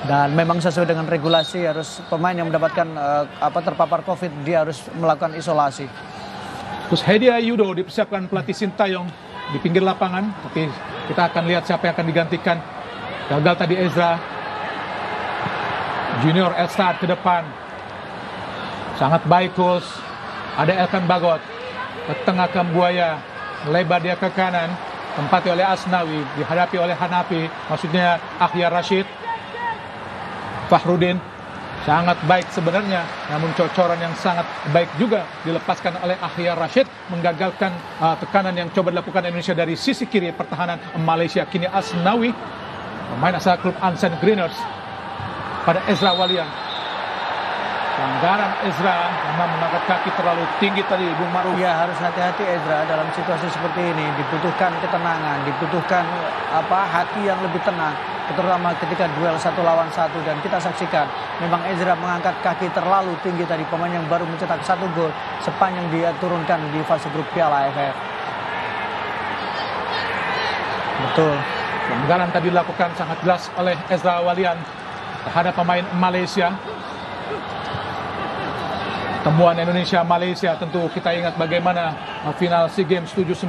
Dan memang sesuai dengan regulasi harus pemain yang mendapatkan terpapar COVID dia harus melakukan isolasi. Terus Hedia Yudo dipersiapkan pelatih Sintayong di pinggir lapangan, tapi kita akan lihat siapa yang akan digantikan. Gagal tadi Ezra. Junior Elstad ke depan. Sangat baik Wolves. Ada Elkan Bagot ke tengah ke Buaya, lebar dia ke kanan, tempati oleh Asnawi, dihadapi oleh Hanafi, maksudnya Ahyar Rashid. Fahrudin sangat baik sebenarnya, namun cocoran yang sangat baik juga dilepaskan oleh Ahyar Rashid, menggagalkan tekanan yang coba dilakukan Indonesia dari sisi kiri pertahanan Malaysia. Kini Asnawi, pemain asal klub Ansan Greeners, pada Ezra Walian. Pelanggaran Ezra memang mengangkat kaki terlalu tinggi tadi, Bung Maruf. Ya, harus hati-hati Ezra dalam situasi seperti ini. Dibutuhkan ketenangan, dibutuhkan hati yang lebih tenang, terutama ketika duel 1 lawan 1. Dan kita saksikan memang Ezra mengangkat kaki terlalu tinggi tadi, pemain yang baru mencetak 1 gol sepanjang dia turunkan di fase grup Piala AFF. Betul. Pelanggaran tadi dilakukan sangat jelas oleh Ezra Walian terhadap pemain Malaysia. Temuan Indonesia-Malaysia, tentu kita ingat bagaimana final SEA Games 79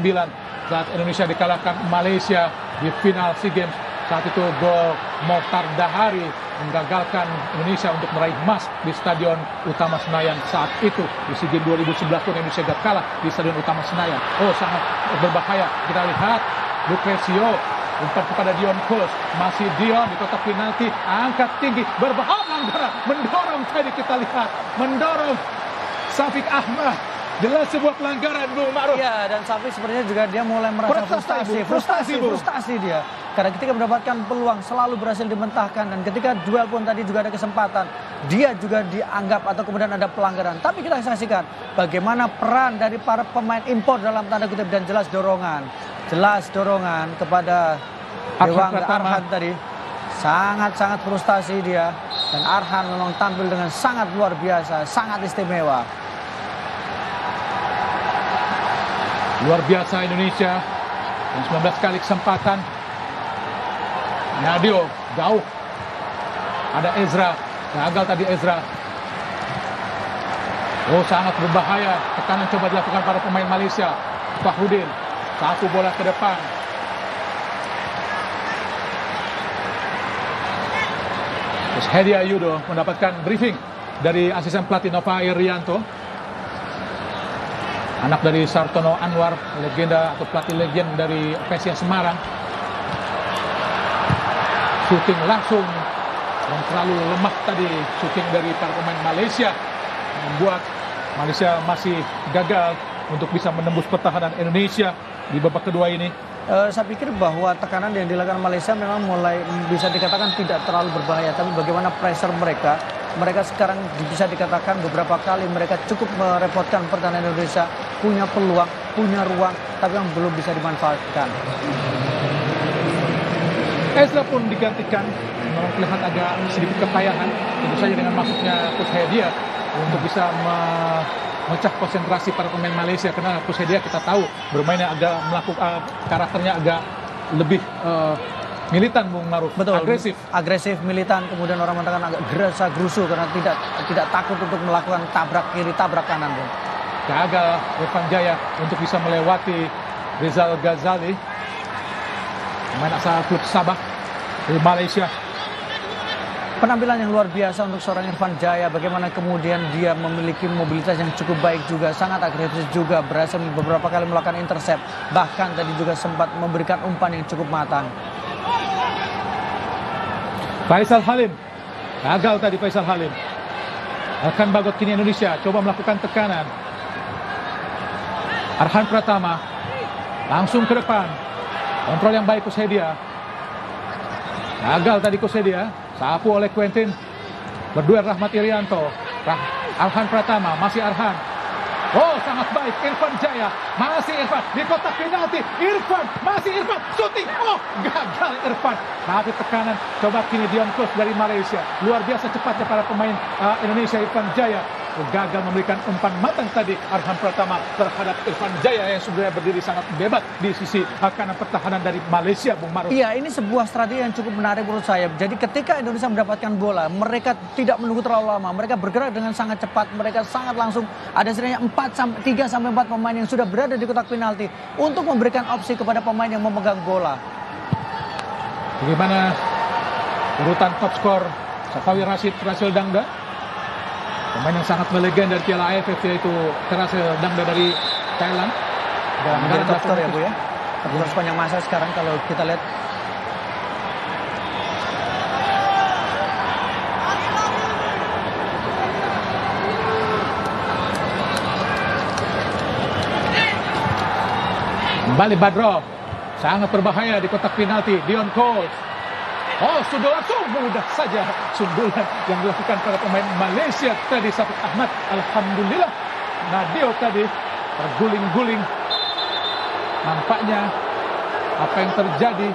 saat Indonesia dikalahkan Malaysia di final SEA Games. Saat itu gol Mohtar Dahari menggagalkan Indonesia untuk meraih emas di Stadion Utama Senayan. Saat itu di SEA Games 2011 pun Indonesia kalah di Stadion Utama Senayan. Oh, sangat berbahaya. Kita lihat Lucrezio umpan kepada Dion Kos, masih Dion di kotak penalti, angkat tinggi, berbahaya, mendorong tadi kita lihat, mendorong Syafiq Ahmad. Jelas sebuah pelanggaran, Bung Ma'ruf. Ya, dan Syafiq sebenarnya juga dia mulai merasa frustasi dia. Karena ketika mendapatkan peluang selalu berhasil dimentahkan, dan ketika duel pun tadi juga ada kesempatan, dia juga dianggap atau kemudian ada pelanggaran. Tapi kita saksikan bagaimana peran dari para pemain impor dalam tanda kutip, dan jelas dorongan kepada Dewangga Arhan tadi. Sangat-sangat frustasi dia, dan Arhan memang tampil dengan sangat luar biasa, sangat istimewa. Luar biasa Indonesia, dan 19 kali kesempatan. Nadio jauh, ada Ezra, gagal tadi Ezra. Oh, sangat berbahaya, tekanan coba dilakukan para pemain Malaysia. Fahrudin, 1 bola ke depan. Terus Hedi Ayudo mendapatkan briefing dari asisten pelatih Nova Irianto, anak dari Sartono Anwar, legenda atau pelatih legend dari PSIS Semarang. Shooting langsung, dan terlalu lemah tadi shooting dari para pemain Malaysia, membuat Malaysia masih gagal untuk bisa menembus pertahanan Indonesia di babak kedua ini. Saya pikir bahwa tekanan yang dilakukan Malaysia memang mulai bisa dikatakan tidak terlalu berbahaya, tapi bagaimana pressure mereka sekarang bisa dikatakan beberapa kali mereka cukup merepotkan pertahanan Indonesia, punya peluang, punya ruang, tapi yang belum bisa dimanfaatkan. Ezra pun digantikan, memang terlihat agak sedikit kepayahan, tentu saja dengan masuknya Coach Hedia untuk bisa memecah konsentrasi para pemain Malaysia, karena Coach Hedia kita tahu bermainnya agak melakukan karakternya agak lebih militan, Bung Maruf. Betul, agresif, militan, kemudian orang mengatakan agak gerasa gerusu karena tidak takut untuk melakukan tabrak kiri, tabrak kanan, Bung. Gagal Irfan Jaya untuk bisa melewati Rizal Ghazali, pemain asal klub Sabah dari Malaysia. Penampilan yang luar biasa untuk seorang Irfan Jaya, bagaimana kemudian dia memiliki mobilitas yang cukup baik juga, sangat agresif juga, berhasil beberapa kali melakukan intercept, bahkan tadi juga sempat memberikan umpan yang cukup matang. Faisal Halim, gagal tadi Faisal Halim. Elkan Bagot, kini Indonesia coba melakukan tekanan. Arhan Pratama langsung ke depan, kontrol yang baik Kusedia. Gagal tadi Kusedia, sapu oleh Quentin. Berduel Rahmat Irianto, Arhan Pratama, masih Arhan. Oh, sangat baik Irfan Jaya, masih Irfan di kotak penalti. Masih Irfan, shooting. Oh, gagal Irfan. Tapi tekanan, coba kini Dion Kos dari Malaysia. Luar biasa cepatnya para pemain Indonesia. Irfan Jaya gagal memberikan umpan matang tadi Arhan Pratama terhadap Irfan Jaya yang sudah berdiri sangat bebas di sisi kanan pertahanan dari Malaysia, Bung Maruf. Iya, ini sebuah strategi yang cukup menarik menurut saya. Jadi ketika Indonesia mendapatkan bola, mereka tidak menunggu terlalu lama. Mereka bergerak dengan sangat cepat. Mereka sangat langsung. Ada setidaknya 3-4 pemain yang sudah berada di kotak penalti untuk memberikan opsi kepada pemain yang memegang bola. Bagaimana urutan top skor Safawi Rashid, Terasil Dangda, pemain yang sangat melegenda dari Piala AFF, yaitu Terasil Dangda dari Thailand. Dan menjadi top skor ya Bu ya. Top skor sepanjang masa sekarang kalau kita lihat. Kembali Badro, sangat berbahaya di kotak penalti. Dion Coles, oh sudah langsung mudah saja sundulan yang dilakukan pada pemain Malaysia tadi, Syafiq Ahmad. Alhamdulillah Nadio tadi terguling-guling. Nampaknya apa yang terjadi,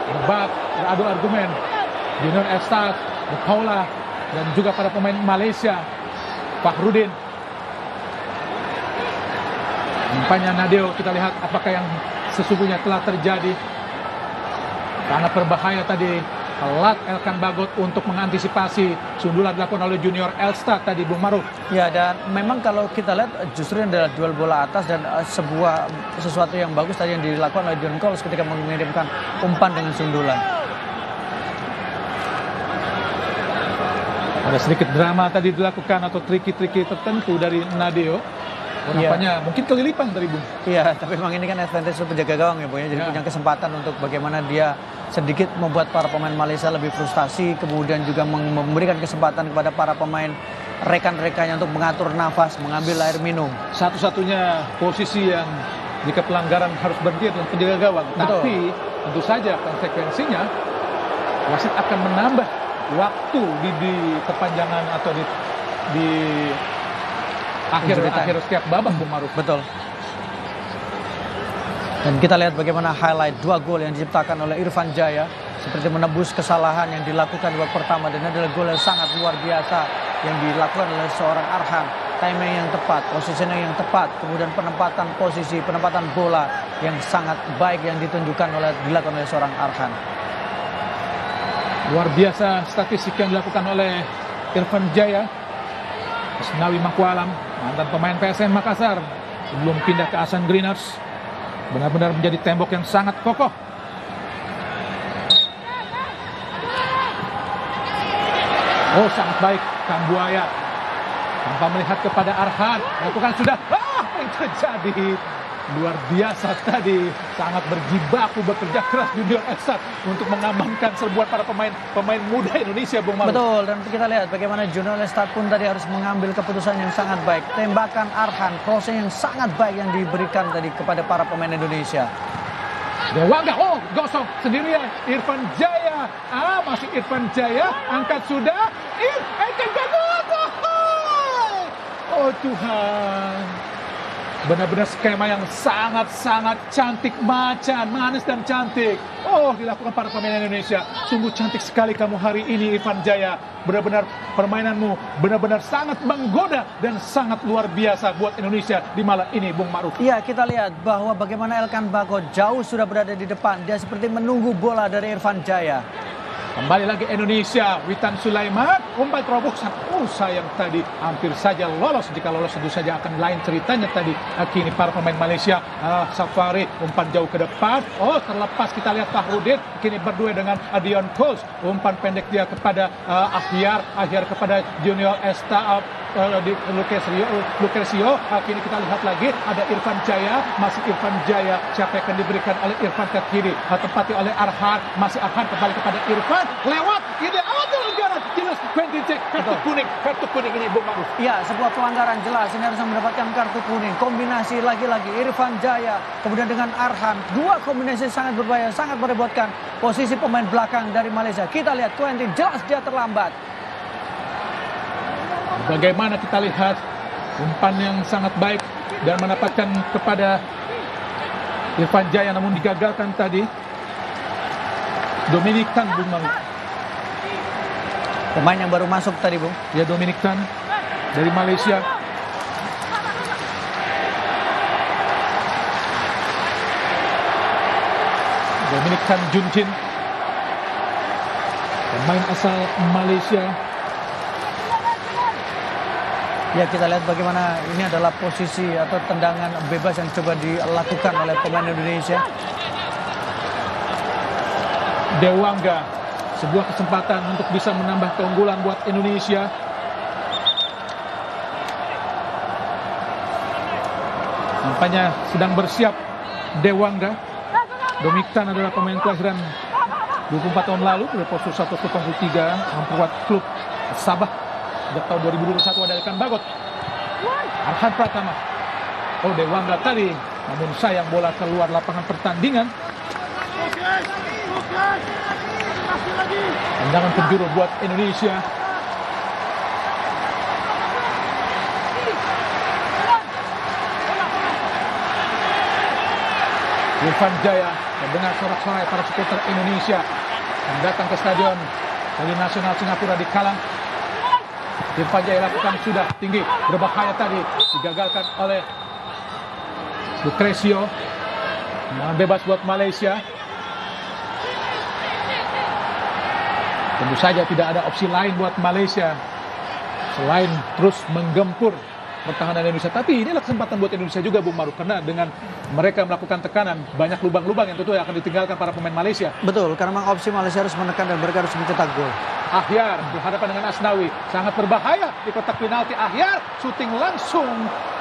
debat, beradu argumen Junior Elstar, De Paula, dan juga para pemain Malaysia, Fahrudin. Nampaknya Nadio, kita lihat apakah yang sesungguhnya telah terjadi. Sangat berbahaya tadi alat Elkan Bagot untuk mengantisipasi sundulan dilakukan oleh Junior Elstar tadi, Bung Maruf. Ya, dan memang kalau kita lihat justru ini adalah duel bola atas dan sesuatu yang bagus tadi yang dilakukan oleh Dion Coles ketika mengirimkan umpan dengan sundulan. Ada sedikit drama tadi dilakukan atau triki-triki tertentu dari Nadio. Nampaknya mungkin kelilipan tadi, Bung. Iya, tapi memang ini kan advantage penjaga gawang ya, Bu ya. Jadi punya kesempatan untuk bagaimana dia sedikit membuat para pemain Malaysia lebih frustasi, kemudian juga memberikan kesempatan kepada para pemain rekan-rekannya untuk mengatur nafas, mengambil air minum. Satu-satunya posisi yang jika pelanggaran harus berhenti adalah penjaga gawang. Betul. Tapi tentu saja konsekuensinya wasit akan menambah waktu di perpanjangan atau di akhir setiap babak, Bung Maruf. Betul. Dan kita lihat bagaimana highlight 2 gol yang diciptakan oleh Irfan Jaya seperti menebus kesalahan yang dilakukan di babak pertama, dan adalah gol yang sangat luar biasa yang dilakukan oleh seorang Arhan. Timing yang tepat, positioning yang tepat, kemudian penempatan bola yang sangat baik yang dilakukan oleh seorang Arhan. Luar biasa statistik yang dilakukan oleh Irfan Jaya. Asnawi Mangkualam, mantan pemain PSM Makassar, sebelum pindah ke Asan Greeners, benar-benar menjadi tembok yang sangat kokoh. Oh, sangat baik Kambuaya, tanpa melihat kepada Arhan, lakukan sudah. Apa yang terjadi? Luar biasa tadi, sangat berjibaku, bekerja keras Junior Elstar untuk mengamankan serbuan para pemain muda Indonesia, Bung Maruf. Betul, dan kita lihat bagaimana Junior Elstar pun tadi harus mengambil keputusan yang sangat baik. Tembakan Arhan, crossing yang sangat baik yang diberikan tadi kepada para pemain Indonesia. Dewangga, oh gosok sendirian Irfan Jaya. Masih Irfan Jaya, angkat sudah. Elkan Bagot. Oh Tuhan. Benar-benar skema yang sangat-sangat cantik, macan, manis dan cantik. Oh, dilakukan para pemain Indonesia. Sungguh cantik sekali kamu hari ini, Irfan Jaya. Benar-benar permainanmu benar-benar sangat menggoda dan sangat luar biasa buat Indonesia di malam ini, Bung Maruf. Iya, kita lihat bahwa bagaimana Elkan Bagot jauh sudah berada di depan. Dia seperti menunggu bola dari Irfan Jaya. Kembali lagi Indonesia, Witan Sulaiman, umpan terobosan. Oh sayang tadi, hampir saja lolos. Jika lolos tentu saja akan lain ceritanya tadi. Kini para pemain Malaysia, Safari, umpan jauh ke depan. Oh terlepas, kita lihat Fahrudin, kini berdua dengan Dion Coles. Umpan pendek dia kepada Ahyar kepada Junior Elstar, di Lucresio. Kini kita lihat lagi, ada Irfan Jaya, masih Irfan Jaya. Siapa yang akan diberikan oleh Irfan ke kiri? Tepati oleh Arhan, masih Arhan kembali kepada Irfan. Lewat, ini pelanggaran jelas. Quentin Cek, kartu kuning ini, Bung Maruf. Iya, sebuah pelanggaran jelas. Ini harus mendapatkan kartu kuning. Kombinasi lagi-lagi Irfan Jaya kemudian dengan Arhan. 2 kombinasi sangat berbahaya, sangat merepotkan posisi pemain belakang dari Malaysia. Kita lihat Quentin, jelas dia terlambat. Bagaimana kita lihat umpan yang sangat baik dan mendapatkan kepada Irfan Jaya, namun digagalkan tadi. Dominic Tan, Bung Maruf. Pemain yang baru masuk tadi, Bung. Ya, Dominic Tan. dari Malaysia. Dominic Tan Jun Chin, pemain asal Malaysia. Ya, kita lihat bagaimana ini adalah posisi atau tendangan bebas yang coba dilakukan oleh pemain Indonesia. Dewangga, sebuah kesempatan untuk bisa menambah keunggulan buat Indonesia. Nampaknya sedang bersiap Dewangga. Dominic Tan adalah pemain kelahiran 24 tahun lalu dari postur 1 klub 3 memperkuat klub Sabah. Sejak tahun 2021 ada Elkan Bagot, Arhan Pratama. Oh, Dewangga tadi, namun sayang bola keluar lapangan pertandingan. Tendangan penjuru buat Indonesia. Irfan Jaya mendengar sorak-sorai para supporter Indonesia yang datang ke stadion Stadion Nasional Singapura di Kallang. Irfan Jaya lakukan sudah tinggi, berbahaya tadi, digagalkan oleh Lucrecio. Bebas buat Malaysia. Tentu saja tidak ada opsi lain buat Malaysia selain terus menggempur pertahanan Indonesia. Tapi inilah kesempatan buat Indonesia juga, Bung Maruf, karena dengan mereka melakukan tekanan, banyak lubang-lubang yang tentu akan ditinggalkan para pemain Malaysia. Betul, karena memang opsi Malaysia harus menekan dan mereka harus mencetak gol. Ahyar berhadapan dengan Asnawi, sangat berbahaya di kotak penalti. Ahyar syuting langsung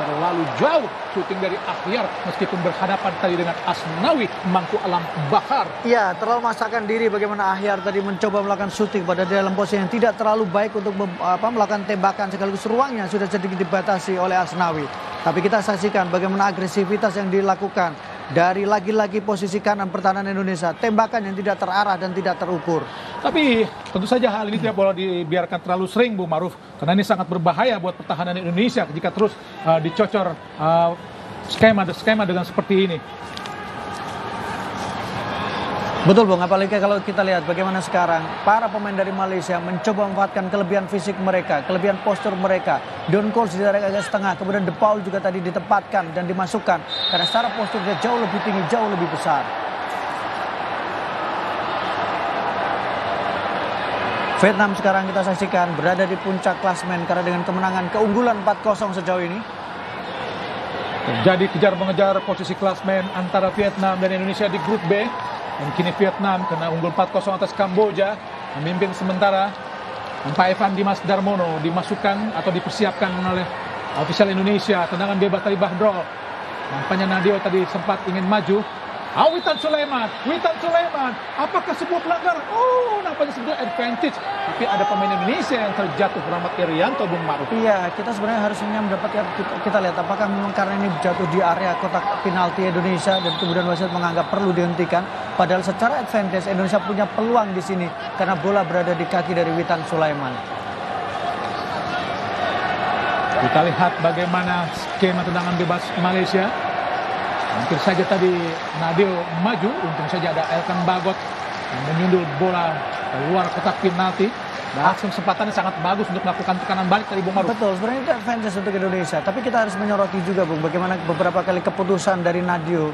terlalu jauh, syuting dari Ahyar meskipun berhadapan tadi dengan Asnawi Mangku Alam Bahar. Iya, terlalu memaksakan diri bagaimana Ahyar tadi mencoba melakukan syuting pada dalam posisi yang tidak terlalu baik untuk melakukan tembakan, sekaligus ruangnya sudah sedikit dibatasi oleh Asnawi. Tapi kita saksikan bagaimana agresivitas yang dilakukan dari lagi-lagi posisi kanan pertahanan Indonesia, tembakan yang tidak terarah dan tidak terukur. Tapi tentu saja hal ini tidak boleh dibiarkan terlalu sering, Bu Maruf, karena ini sangat berbahaya buat pertahanan Indonesia jika terus dicocor skema dengan seperti ini. Betul, Bung, apalagi kalau kita lihat bagaimana sekarang para pemain dari Malaysia mencoba memanfaatkan kelebihan fisik mereka, kelebihan postur mereka. Don Coles di daerah agak setengah, kemudian De Paul juga tadi ditempatkan dan dimasukkan karena secara posturnya jauh lebih tinggi, jauh lebih besar. Vietnam sekarang kita saksikan berada di puncak klasmen karena dengan kemenangan keunggulan 4-0 sejauh ini. Terjadi kejar-mengejar posisi klasmen antara Vietnam dan Indonesia di grup B. Dan kini Vietnam kena unggul 4-0 atas Kamboja, memimpin sementara. Pak Evan Dimas Darmono dimasukkan atau dipersiapkan oleh ofisial Indonesia. Tendangan bebas dari Bahdrol. Nampaknya Nadio tadi sempat ingin maju. Witan Sulaiman, apakah sebuah pelanggaran? Oh, nampaknya sebuah advantage. Tapi ada pemain Indonesia yang terjatuh, Rahmat Irianto, Bung Maruf. Iya, kita sebenarnya harusnya mendapatkan, kita lihat apakah memang karena ini jatuh di area kotak penalti Indonesia dan kemudian wasit menganggap perlu dihentikan. Padahal secara advantage Indonesia punya peluang di sini karena bola berada di kaki dari Witan Sulaiman. Kita lihat bagaimana skema tendangan bebas Malaysia. Hampir saja tadi Nadio maju, untung saja ada Elkan Bagot yang menyundul bola keluar kotak penalti. Dan kesempatannya sangat bagus untuk melakukan tekanan balik dari Bung Maruf. Betul, sebenarnya itu advantage untuk Indonesia. Tapi kita harus menyoroti juga, Bung, bagaimana beberapa kali keputusan dari Nadio.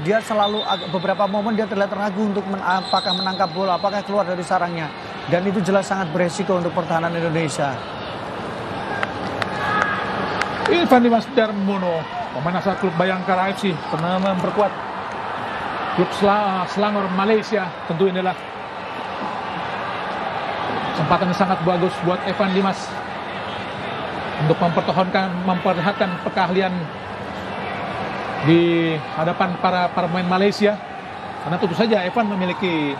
Dia selalu beberapa momen dia terlihat ragu untuk apakah menangkap bola, apakah keluar dari sarangnya. Dan itu jelas sangat beresiko untuk pertahanan Indonesia. Irfan Dimas Darmono, pemain asal klub Bayangkara FC, pernah memperkuat klub Selangor Malaysia. Tentu inilah kesempatan yang sangat bagus buat Evan Dimas untuk memperlihatkan keahlian di hadapan para pemain Malaysia. Karena tentu saja Evan memiliki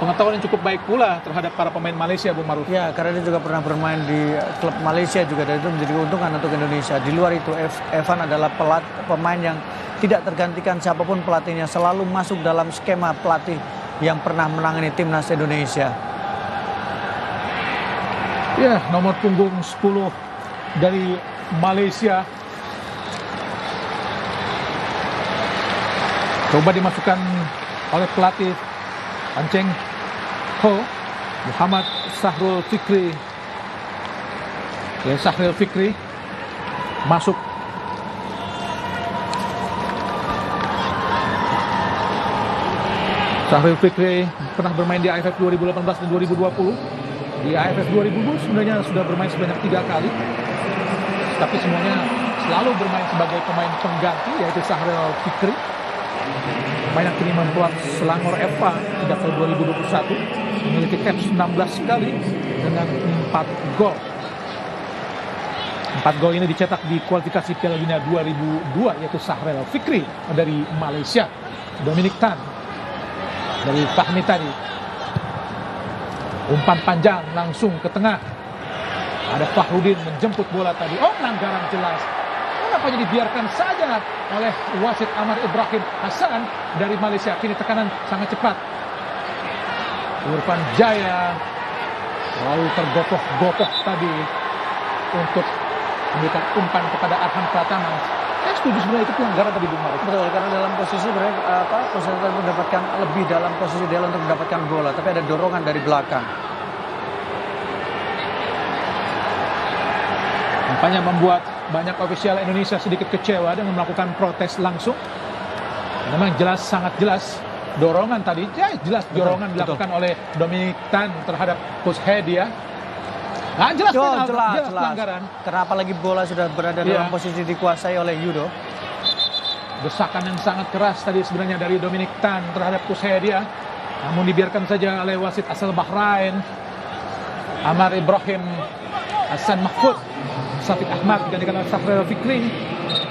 pengetahuan yang cukup baik pula terhadap para pemain Malaysia, Bung Maruf. Ya, karena dia juga pernah bermain di klub Malaysia juga, dan itu menjadi keuntungan untuk Indonesia. Di luar itu, Evan adalah pemain yang tidak tergantikan siapapun pelatihnya, selalu masuk dalam skema pelatih yang pernah menangani timnas Indonesia. Ya, nomor punggung 10 dari Malaysia. Coba dimasukkan oleh pelatih Panceng Ho, Muhammad Sahrul Fikri. Ya, Sahril Fikri masuk. Sahril Fikri pernah bermain di AFF 2018 dan 2020. Di AFF 2020 sebenarnya sudah bermain sebanyak 3 kali. Tapi semuanya selalu bermain sebagai pemain pengganti, yaitu Sahril Fikri. Pemain yang kini membuat Selangor FA sejak tahun 2021. Memiliki caps 16 kali dengan 4 gol. 4 gol ini dicetak di kualifikasi Piala Dunia 2002, yaitu Sahril Fikri dari Malaysia. Dominic Tan dari Fahmi tadi. Umpan panjang langsung ke tengah. Ada Fahrudin menjemput bola tadi. Oh, pelanggaran jelas. Kenapa dibiarkan saja oleh wasit Amar Ibrahim Hasan dari Malaysia. Kini tekanan sangat cepat. Irfan Jaya lalu tergopoh-gopoh tadi untuk memberikan umpan kepada Arhan Pratama. Saya setuju sebenarnya itu pelanggaran tadi, Bung Marif. Betul, karena dalam posisi posisi mendapatkan lebih dalam posisi dia untuk mendapatkan bola, tapi ada dorongan dari belakang. Nampaknya membuat banyak ofisial Indonesia sedikit kecewa dengan melakukan protes langsung. Memang jelas, sangat jelas dorongan tadi. Ya, jelas dorongan dilakukan oleh Dominic Tan terhadap Coach Hedia. Nah, jelas pelanggaran. Kenapa lagi bola sudah berada dalam posisi dikuasai oleh Yudo? Desakan yang sangat keras tadi sebenarnya dari Dominic Tan terhadap Coach Hedia. Namun dibiarkan saja oleh wasit asal Bahrain, Amar Ibrahim Hasan Mahfud. Syafiq Ahmad digantikan oleh Sahril Fikri.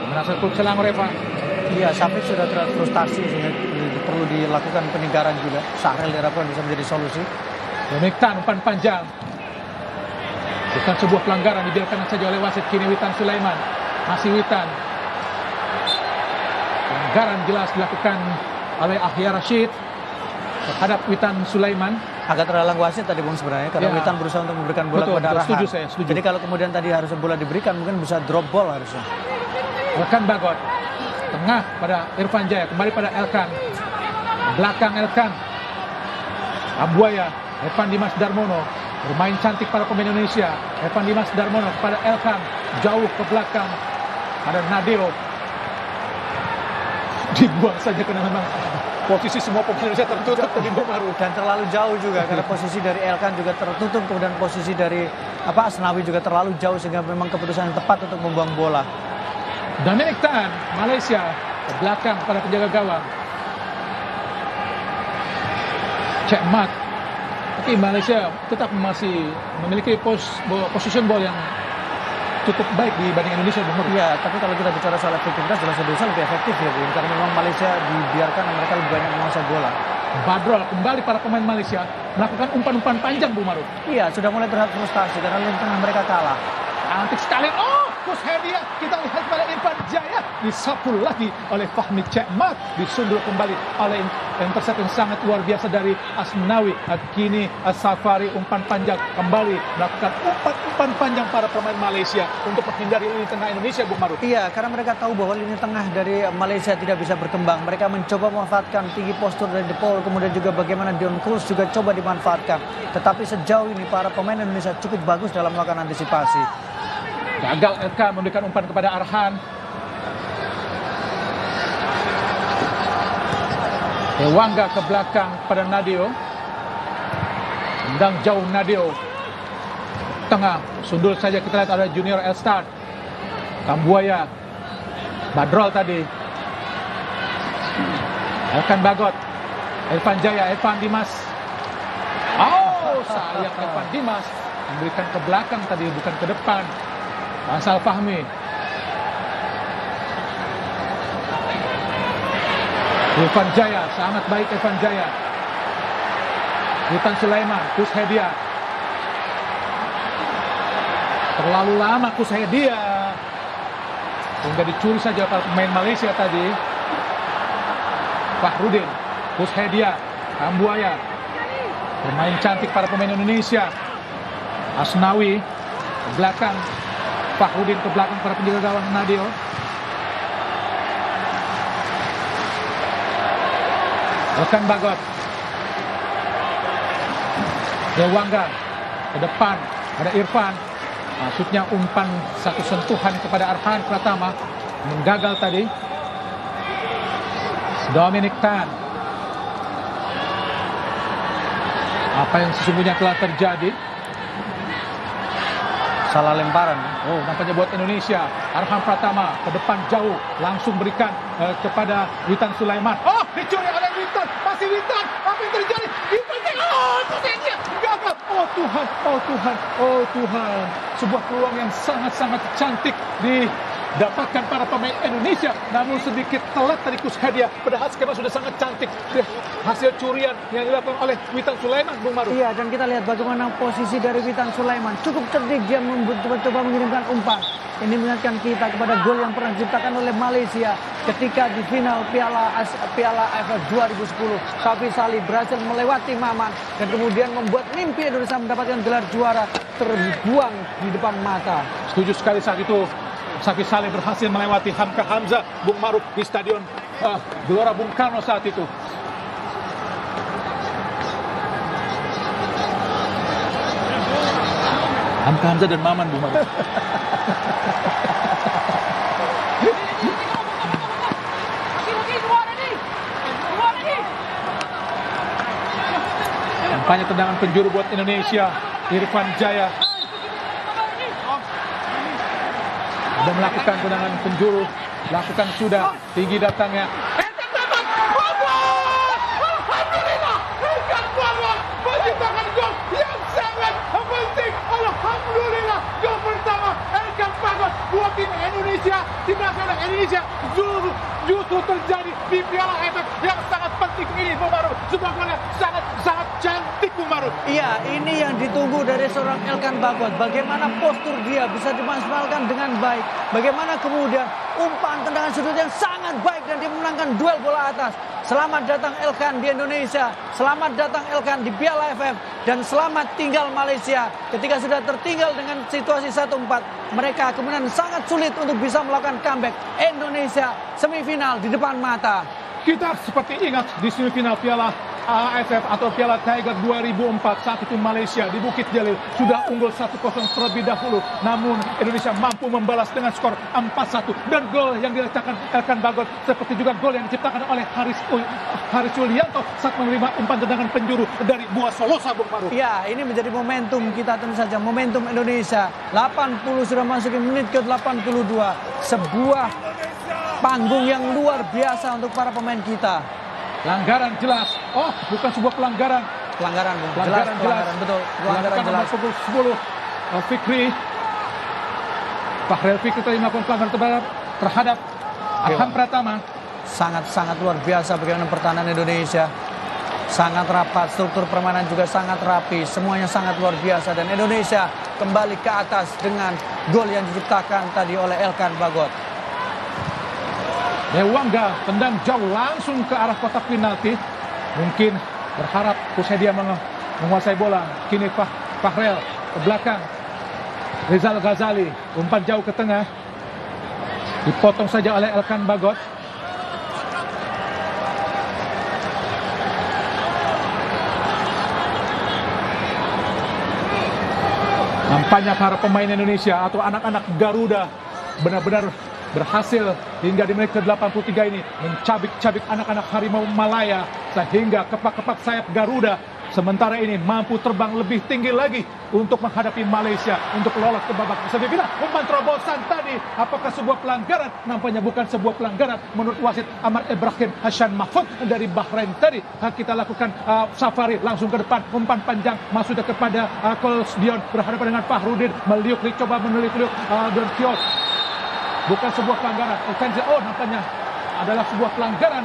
Menasih klub Selangor FA. Iya, Syafiq sudah frustasi sehingga perlu dilakukan peninggaran juga. Sahril diharapkan bisa menjadi solusi. Dominic Tan umpan panjang. Bukan sebuah pelanggaran, dibiarkan saja oleh wasit. Kini Witan Sulaiman. Masih Witan. Pelanggaran jelas dilakukan oleh Ahya Rashid terhadap Witan Sulaiman. Agak terhalang wasit tadi Bung sebenarnya karena Witan berusaha untuk memberikan bola kepada Arhan. Setuju saya, setuju. Jadi kalau kemudian tadi harusnya bola diberikan, mungkin bisa drop ball harusnya. Elkan Bagot. Tengah pada Irfan Jaya, kembali pada Elkan. Belakang Elkan. Ambuaya, Evan Dimas Darmono. Bermain cantik para pemain Indonesia. Evan Dimas Darmono kepada Elkan. Jauh ke belakang. Ada Nadeo. Dibuang saja karena memang posisi semua pemain Indonesia tertutup tadi baru. Dan terlalu jauh juga karena posisi dari Elkan juga tertutup. Kemudian posisi dari Asnawi juga terlalu jauh sehingga memang keputusan yang tepat untuk membuang bola. Dominic Tan, Malaysia. Ke belakang pada penjaga gawang. Cek Mat. Tapi Malaysia tetap masih memiliki position ball yang cukup baik dibanding Indonesia. Iya, tapi kalau kita bicara soal efektivitas, jelas Indonesia lebih efektif ya, Bung. Karena memang Malaysia dibiarkan mereka lebih banyak menguasai bola. Badrol kembali para pemain Malaysia melakukan umpan-umpan panjang, Bu Maruf. Iya, sudah mulai terlihat frustasi karena lini tengah mereka kalah. Cantik sekali. Oh, Coach Hedia. Kita lihat pada Irfan Jaya. Disapu lagi oleh Fahmi Cekmat. Disundul kembali oleh intercept yang sangat luar biasa dari Asnawi. Kini Safari umpan panjang kembali melakukan umpan panjang para pemain Malaysia untuk menghindari lini tengah Indonesia, Bung Maruf. Iya, karena mereka tahu bahwa lini tengah dari Malaysia tidak bisa berkembang. Mereka mencoba memanfaatkan tinggi postur dari De Paul, kemudian juga bagaimana Dion Cruz juga coba dimanfaatkan. Tetapi sejauh ini para pemain Indonesia cukup bagus dalam melakukan antisipasi. Gagal LK memberikan umpan kepada Arhan. Dewangga ke belakang pada Nadeo. Tendang jauh Nadeo. Tengah, sundul saja kita lihat ada Junior Elstar. Kambuaya. Badrol tadi. Elkan Bagot. Irfan Jaya, Evan Dimas. Oh, sayang Evan Dimas. Memberikan ke belakang tadi, bukan ke depan. Asal Fahmi. Irfan Jaya, sangat baik Irfan Jaya. Witan Sulaiman, Coach Hedia. Terlalu lama Coach Hedia. Hingga dicuri saja para pemain Malaysia tadi. Fahrudin, Coach Hedia, Kambuaya. Bermain cantik para pemain Indonesia. Asnawi ke belakang. Fahrudin ke belakang para penjaga gawang Nadeo. Elkan Bagot. Dewangga ke depan. Ada Irfan. Maksudnya umpan satu sentuhan kepada Arhan Pratama menggagal tadi. Dominic Tan. Apa yang sesungguhnya telah terjadi? Salah lemparan. Oh, nampaknya buat Indonesia. Arhan Pratama ke depan jauh, langsung berikan kepada Witan Sulaiman. Oh, dicuri oleh Witan. Masih Witan. Apa yang terjadi? Witan, oh, posisinya gagal. Oh Tuhan, oh Tuhan, oh Tuhan. Sebuah peluang yang sangat-sangat cantik didapatkan para pemain Indonesia, namun sedikit telat tadi Kushadia. Padahal skema sudah sangat cantik. Hasil curian yang dilakukan oleh Witan Sulaiman, Bung Maru. Iya, dan kita lihat bagaimana posisi dari Witan Sulaiman. Cukup cerdik dia mencoba mengirimkan umpan. Ini mengingatkan kita kepada gol yang pernah diciptakan oleh Malaysia ketika di final Piala AFF 2010. Safi Salih berhasil melewati Maman dan kemudian membuat mimpi Indonesia mendapatkan gelar juara terbuang di depan mata. Setuju sekali saat itu. Safi Saleh berhasil melewati Hamka Hamzah, Bung Maruf, di stadion Gelora Bung Karno saat itu. Hamka Hamzah dan Maman, Bung Maruf. Nampaknya tendangan penjuru buat Indonesia. Irfan Jaya sudah melakukan tendangan penjuru, lakukan sudah, tinggi datangnya. Alhamdulillah, Elkan Bagot menciptakan gol yang sangat penting. Alhamdulillah, gol pertama Elkan Bagot buat tim Indonesia. Tim nasional Indonesia justru terjadi di Piala AFF yang sangat penting ini, Bung Maru. Sebuah gol yang sangat cantik, Bung Maru. Iya, ini yang ditunggu dari seorang Elkan Bagot. Bagaimana postur dia bisa dimaksimalkan dengan baik. Bagaimana kemudian umpan tendangan sudut yang sangat baik dan dia memenangkan duel bola atas. Selamat datang Elkan di Indonesia. Selamat datang Elkan di Piala AFF. Dan selamat tinggal Malaysia. Ketika sudah tertinggal dengan situasi 1-4, mereka kemudian sangat sulit untuk bisa melakukan comeback. Indonesia semifinal di depan mata. Kita seperti ingat di semifinal Piala AFF atau Piala Tiger 2004, saat itu Malaysia di Bukit Jalil sudah unggul 1-0 terlebih dahulu, namun Indonesia mampu membalas dengan skor 4-1 dan gol yang dirasakan Elkan Bagot seperti juga gol yang diciptakan oleh Haris Yulianto saat menerima umpan tendangan penjuru dari Bua Solosa, Bung Maru. Ya, ini menjadi momentum kita tentu saja, momentum Indonesia. 80 sudah masuk ke menit ke-82. Sebuah panggung yang luar biasa untuk para pemain kita. Pelanggaran jelas. Oh, bukan sebuah pelanggaran. Pelanggaran, Bung. Pelanggaran jelas. Betul. Pelanggaran jelas. Nomor 10 Fikri. Fahrel Fikri tadi melakukan pelanggaran terhadap Arhan Pratama. Sangat-sangat luar biasa bagaimana pertahanan Indonesia. Sangat rapat, struktur permainan juga sangat rapi. Semuanya sangat luar biasa dan Indonesia kembali ke atas dengan gol yang diciptakan tadi oleh Elkan Bagot. Dewangga tendang jauh langsung ke arah kotak penalti. Mungkin berharap Kushadia menguasai bola. Kini Fahrel ke belakang. Rizal Ghazali umpan jauh ke tengah. Dipotong saja oleh Elkan Bagot. Nampaknya para pemain Indonesia atau anak-anak Garuda benar-benar berhasil hingga di menit ke-83 ini mencabik-cabik anak-anak Harimau Malaya sehingga kepak-kepak sayap Garuda sementara ini mampu terbang lebih tinggi lagi untuk menghadapi Malaysia untuk lolos ke babak semifinal. Umpan terobosan tadi, apakah sebuah pelanggaran? Nampaknya bukan sebuah pelanggaran menurut wasit Ahmad Ibrahim Hassan Mahfud dari Bahrain tadi. Kita lakukan safari langsung ke depan, umpan panjang masuknya kepada Coles Dion berhadapan dengan Fahrudin, meliuk coba menilik-liuk Don Kios. Bukan sebuah pelanggaran. Oh, nampaknya adalah sebuah pelanggaran.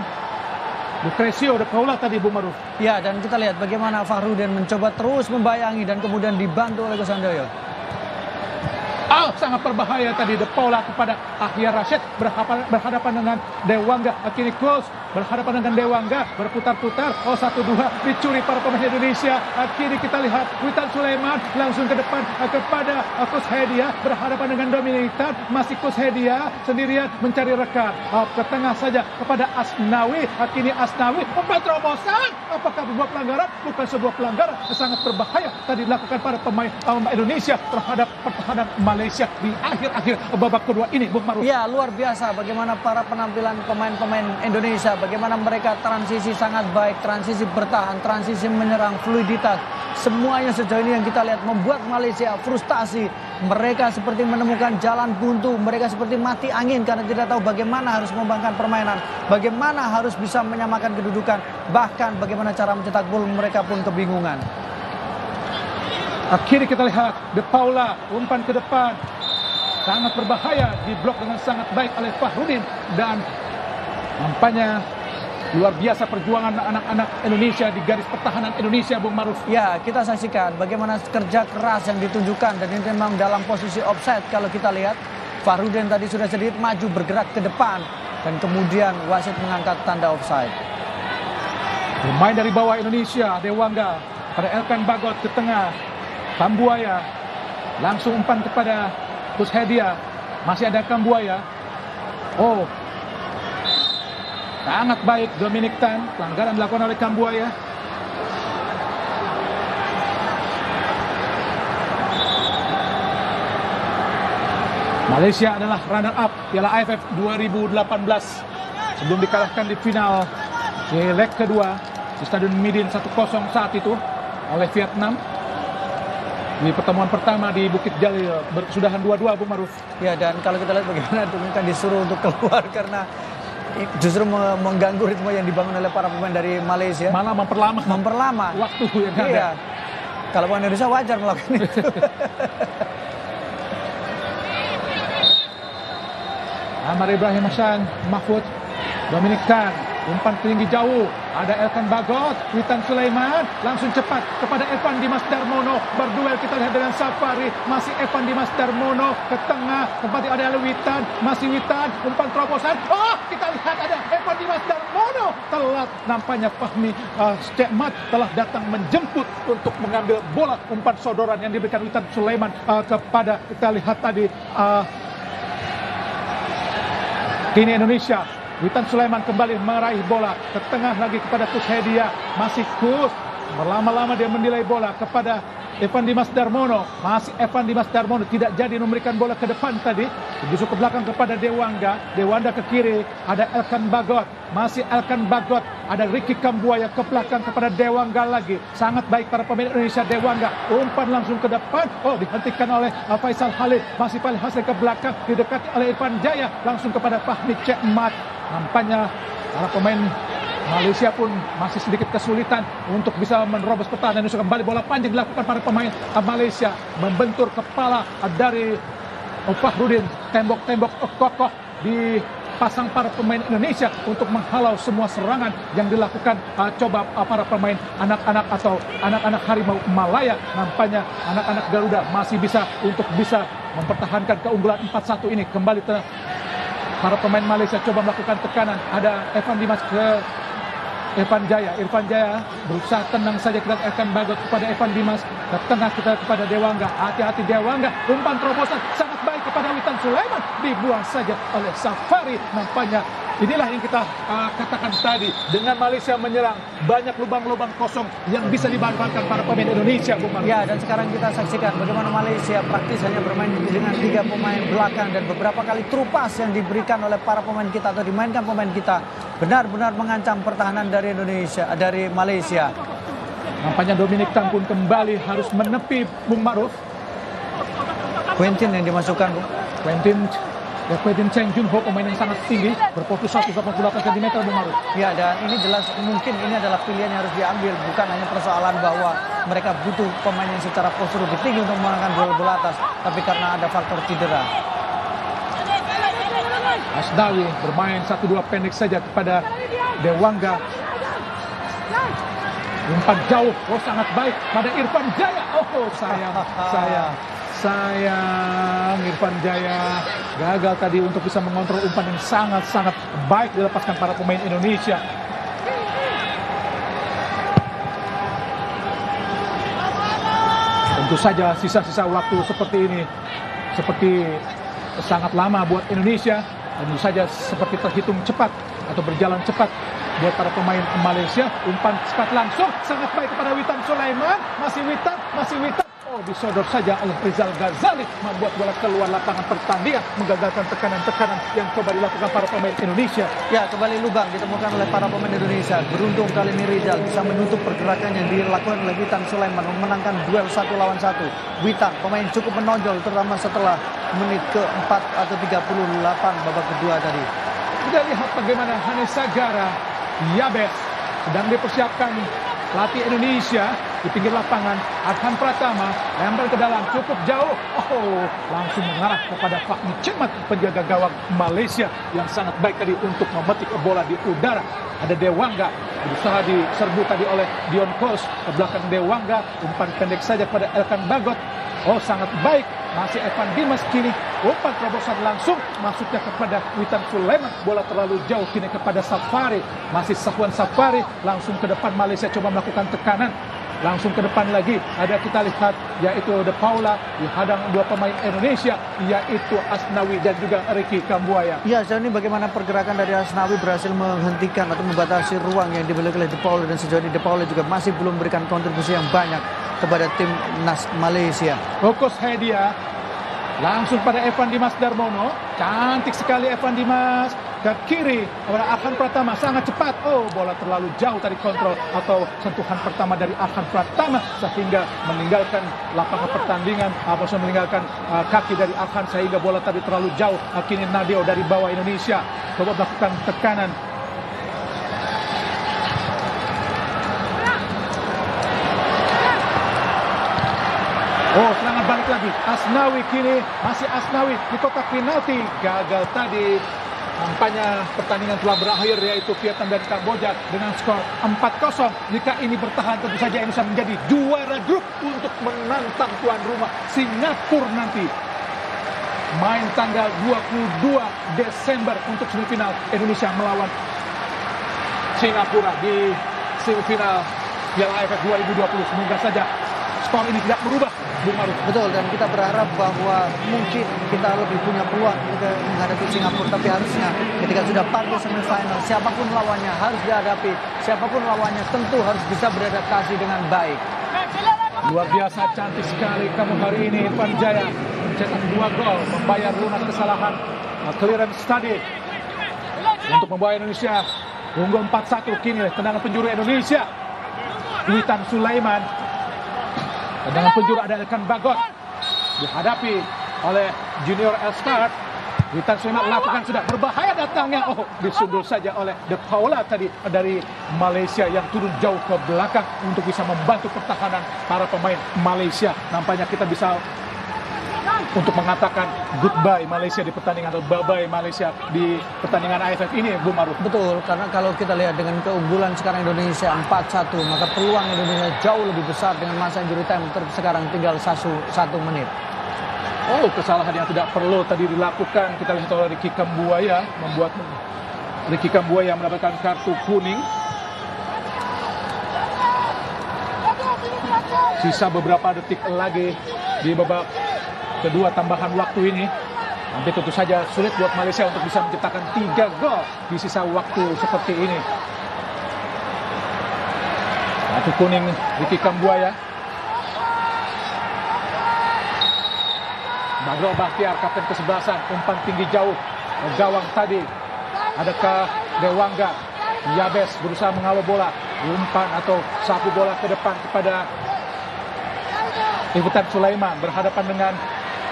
Lucrecio de Paula tadi, Bung Maruf. Ya, dan kita lihat bagaimana Fahrudin mencoba terus membayangi dan kemudian dibantu oleh Gus Handoyo. sangat berbahaya tadi. De Paula kepada Ahya Rashid berhadapan dengan Dewangga. Kini Kus berhadapan dengan Dewangga, berputar-putar. 1-2 dicuri para pemain Indonesia. Kini kita lihat Witan Sulaiman langsung ke depan kepada Kus Hedia, berhadapan dengan Dominic Tan. Masih Kus Hedia sendirian mencari rekan. Ke tengah saja kepada Asnawi. Kini Asnawi umpan terobosan. Apakah sebuah pelanggaran? Bukan sebuah pelanggaran, sangat berbahaya tadi dilakukan para pemain Indonesia terhadap pertahanan Malaysia di akhir-akhir babak kedua ini, Bung Maruf. Ya, luar biasa bagaimana para penampilan pemain-pemain Indonesia, bagaimana mereka transisi sangat baik, transisi bertahan, transisi menyerang, fluiditas. Semuanya sejauh ini yang kita lihat membuat Malaysia frustasi. Mereka seperti menemukan jalan buntu, mereka seperti mati angin karena tidak tahu bagaimana harus mengembangkan permainan, bagaimana harus bisa menyamakan kedudukan, bahkan bagaimana cara mencetak gol, mereka pun kebingungan. Akhirnya kita lihat De Paula umpan ke depan, sangat berbahaya, diblok dengan sangat baik oleh Fahrudin, dan nampaknya luar biasa perjuangan anak-anak Indonesia di garis pertahanan Indonesia, Bung Maruf. Ya, kita saksikan bagaimana kerja keras yang ditunjukkan, dan ini memang dalam posisi offside. Kalau kita lihat Fahrudin tadi sudah sedikit maju bergerak ke depan, dan kemudian wasit mengangkat tanda offside. Pemain dari bawah Indonesia, Dewangga pada Elkan Bagot ke tengah. Kambuaya langsung umpan kepada Kus Hedia. Masih ada Kambuaya. Oh, sangat baik Dominic Tan. Pelanggaran dilakukan oleh Kambuaya. Malaysia adalah runner up Piala AFF 2018 sebelum dikalahkan di final di leg kedua di Stadion Midin 1-0 saat itu oleh Vietnam. Di pertemuan pertama di Bukit Jalil berkesudahan 2-2, Bung Maruf. Ya, dan kalau kita lihat bagaimana Dominic disuruh untuk keluar karena justru mengganggu ritme yang dibangun oleh para pemain dari Malaysia. Malah memperlama waktu yang ada. Iya. Kalau pemain Indonesia wajar melakukan itu. Amar Ibrahim Hassan, Mahfud, Dominic Tan, umpan tinggi jauh. Ada Elkan Bagot, Witan Sulaiman, langsung cepat kepada Evan Dimas Darmono. Berduel kita lihat dengan Safari, masih Evan Dimas Darmono ke tengah, kembali ada Witan, masih Witan, umpan terobosan. Oh, kita lihat ada Evan Dimas Darmono. Telat nampaknya Fahmi Cekmat telah datang menjemput untuk mengambil bola umpan sodoran yang diberikan Witan Sulaiman kepada, kita lihat tadi, kini Indonesia. Witan Sulaiman kembali meraih bola ke tengah lagi kepada Kus Hedia. Masih Kus, berlama-lama dia menilai bola kepada Evan Dimas Darmono. Masih Evan Dimas Darmono tidak jadi memberikan bola ke depan tadi. Justru ke belakang kepada Dewangga. Dewangga ke kiri, ada Elkan Bagot. Masih Elkan Bagot, ada Ricky Kambuaya ke belakang kepada Dewangga lagi. Sangat baik para pemain Indonesia. Dewangga umpan langsung ke depan. Oh, dihentikan oleh Faisal Khalid. Masih Faisal Khalid ke belakang, didekati oleh Irfan Jaya langsung kepada Fahmi Cekmat. Nampaknya para pemain Malaysia pun masih sedikit kesulitan untuk bisa menerobos pertahanan Indonesia. Kembali bola panjang dilakukan para pemain Malaysia, membentur kepala dari Fahrudin. Tembok-tembok kokoh dipasang para pemain Indonesia untuk menghalau semua serangan yang dilakukan coba para pemain anak-anak atau anak-anak harimau Malaya. Nampaknya anak-anak Garuda masih bisa mempertahankan keunggulan 4-1 ini. Kembali para pemain Malaysia coba melakukan tekanan. Ada Evan Dimas ke Irfan Jaya berusaha tenang saja, kita akan Bagot kepada Evan Dimas. Ke tengah kita kepada Dewangga. Hati-hati Dewangga. Umpan terobosan sangat baik kepada Witan Sulaiman. Dibuang saja oleh Safari. Nampaknya inilah yang kita katakan tadi. Dengan Malaysia menyerang, banyak lubang-lubang kosong yang bisa dimanfaatkan para pemain Indonesia, Bung Maruf. Ya, dan sekarang kita saksikan bagaimana Malaysia praktis hanya bermain dengan 3 pemain belakang, dan beberapa kali trupas yang diberikan oleh para pemain kita atau dimainkan pemain kita benar-benar mengancam pertahanan dari Indonesia, dari Malaysia. Nampaknya Dominic Tan pun kembali harus menepi, Bung Maruf. Quentin yang dimasukkan, Bung. Quentin Cheng Junho, pemain yang sangat tinggi, berposisi 188 cm, Bung Maruf. Ya, dan ini jelas mungkin ini adalah pilihan yang harus diambil. Bukan hanya persoalan bahwa mereka butuh pemain yang secara postur lebih tinggi untuk memenangkan bola atas, tapi karena ada faktor cedera. Asnawi bermain 1-2 pendek saja kepada Dewangga. Umpan jauh, oh sangat baik pada Irfan Jaya. Oh sayang. sayang Irfan Jaya gagal tadi untuk bisa mengontrol umpan yang sangat-sangat baik dilepaskan para pemain Indonesia. Tentu saja sisa-sisa waktu seperti ini seperti sangat lama buat Indonesia. Tentu saja seperti terhitung cepat atau berjalan cepat buat para pemain Malaysia. Umpan cepat langsung sangat baik kepada Witan Sulaiman. Masih Witan. Oh, disodor saja oleh Rizal Ghazali, membuat bola keluar lapangan pertandingan, menggagalkan tekanan-tekanan yang coba dilakukan para pemain Indonesia. Ya, kembali lubang ditemukan oleh para pemain Indonesia. Beruntung kali ini Rizal bisa menutup pergerakan yang dilakukan oleh Witan Sulaiman, memenangkan duel 1 lawan 1. Witan, pemain cukup menonjol, terutama setelah menit ke-4 atau 38 babak kedua tadi. Kita lihat bagaimana Hanis Sagara, Yabes sedang dipersiapkan pelatih Indonesia di pinggir lapangan. Arhan Pratama lempar ke dalam cukup jauh. Oh, langsung mengarah kepada Fahmi Cemat, penjaga gawang Malaysia yang sangat baik tadi untuk memetik bola di udara. Ada Dewangga berusaha diserbu tadi oleh Dion Kos ke belakang Dewangga, umpan pendek saja pada Elkan Bagot. Oh, sangat baik. Masih Evan Dimas kini. Umpan terobosan langsung masuknya kepada Witan Sulaiman. Bola terlalu jauh kini kepada Safari. Masih Safwan Safari. Langsung ke depan Malaysia coba melakukan tekanan. Langsung ke depan lagi. Ada kita lihat yaitu De Paula dihadang dua pemain Indonesia yaitu Asnawi dan juga Ricky Kambuaya. Ya, sejauh ini bagaimana pergerakan dari Asnawi berhasil menghentikan atau membatasi ruang yang dimiliki oleh De Paula, dan sejauh ini De Paula juga masih belum memberikan kontribusi yang banyak kepada timnas Malaysia. Fokus Hedia langsung pada Evan Dimas Darmono. Cantik sekali Evan Dimas ke kiri kepada Arhan Pratama, sangat cepat. Oh, bola terlalu jauh tadi kontrol atau sentuhan pertama dari Arhan Pratama sehingga meninggalkan lapangan pertandingan, maksudnya meninggalkan kaki dari Arhan sehingga bola tadi terlalu jauh. Kini Nadeo dari bawah Indonesia coba melakukan tekanan. Oh, serangan balik lagi. Asnawi kini, masih Asnawi di kotak penalti. Gagal tadi. Nampaknya pertandingan telah berakhir yaitu Vietnam dan Kamboja dengan skor 4-0. Jika ini bertahan tentu saja Indonesia menjadi juara grup untuk menantang tuan rumah Singapura nanti. Main tanggal 22 Desember untuk semifinal Indonesia melawan Singapura di semifinal Piala AFF 2020. Semoga saja skor ini tidak berubah, Bung Maruf. Betul, dan kita berharap bahwa mungkin kita lebih punya peluang untuk menghadapi Singapura, tapi harusnya ketika sudah partai semifinal, siapapun lawannya harus dihadapi, siapapun lawannya tentu harus bisa beradaptasi dengan baik. Luar biasa cantik sekali kamu hari ini Irfan Jaya, mencetak 2 gol, membayar lunas kesalahan clearance tadi untuk membawa Indonesia unggul 4-1. Kini tendangan penjuru Indonesia, Witan Sulaiman. Tendangan penjuru ada Elkan Bagot dihadapi oleh Junior Elstart. Witan Sulaiman melakukan sudah berbahaya datangnya. Oh, disundul saja oleh De Paula tadi dari Malaysia yang turun jauh ke belakang untuk bisa membantu pertahanan para pemain Malaysia. Nampaknya kita bisa untuk mengatakan goodbye Malaysia di pertandingan atau bye-bye Malaysia di pertandingan AFF ini, Bu Maruf. Betul, karena kalau kita lihat dengan keunggulan sekarang Indonesia 4-1, maka peluang Indonesia jauh lebih besar dengan masa injury time sekarang tinggal 1 menit. Oh, kesalahan yang tidak perlu tadi dilakukan. Kita lihat oleh Ricky Kambuaya, membuat Ricky Kambuaya mendapatkan kartu kuning. Sisa beberapa detik lagi di babak kedua tambahan waktu ini. Tapi tentu saja sulit buat Malaysia untuk bisa menciptakan 3 gol di sisa waktu seperti ini. Kartu kuning Ricky Kambuaya. Badro Bahtiar, kapten kesebelasan, umpan tinggi jauh ke gawang tadi. Adakah Dewangga? Yabes berusaha mengawal bola, umpan atau sapu bola ke depan kepada Witan Sulaiman berhadapan dengan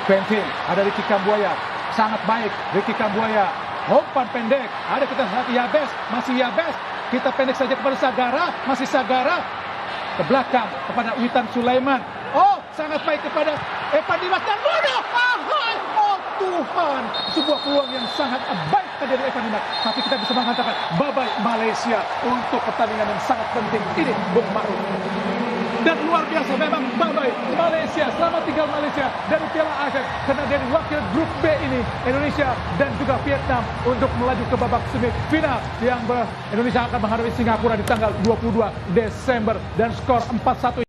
Quentin. Ada Ricky Kambuaya, sangat baik Ricky Kambuaya, umpan pendek. Ada kita lihat Yabes, masih Yabes. Kita pendek saja kepada Sagara, masih Sagara ke belakang kepada Witan Sulaiman. Oh, sangat baik kepada Evan Dimas dan Bono. Oh Tuhan, sebuah peluang yang sangat baik dari Evan Dimas. Tapi kita bisa mengatakan bye-bye Malaysia untuk pertandingan yang sangat penting ini, Bung Maruf. Dan luar biasa memang bye-bye Malaysia selama tinggal Malaysia dari Piala ASEAN, karena dari wakil grup B ini Indonesia dan juga Vietnam untuk melaju ke babak semifinal yang Indonesia akan menghadapi Singapura di tanggal 22 Desember dan skor 4-1.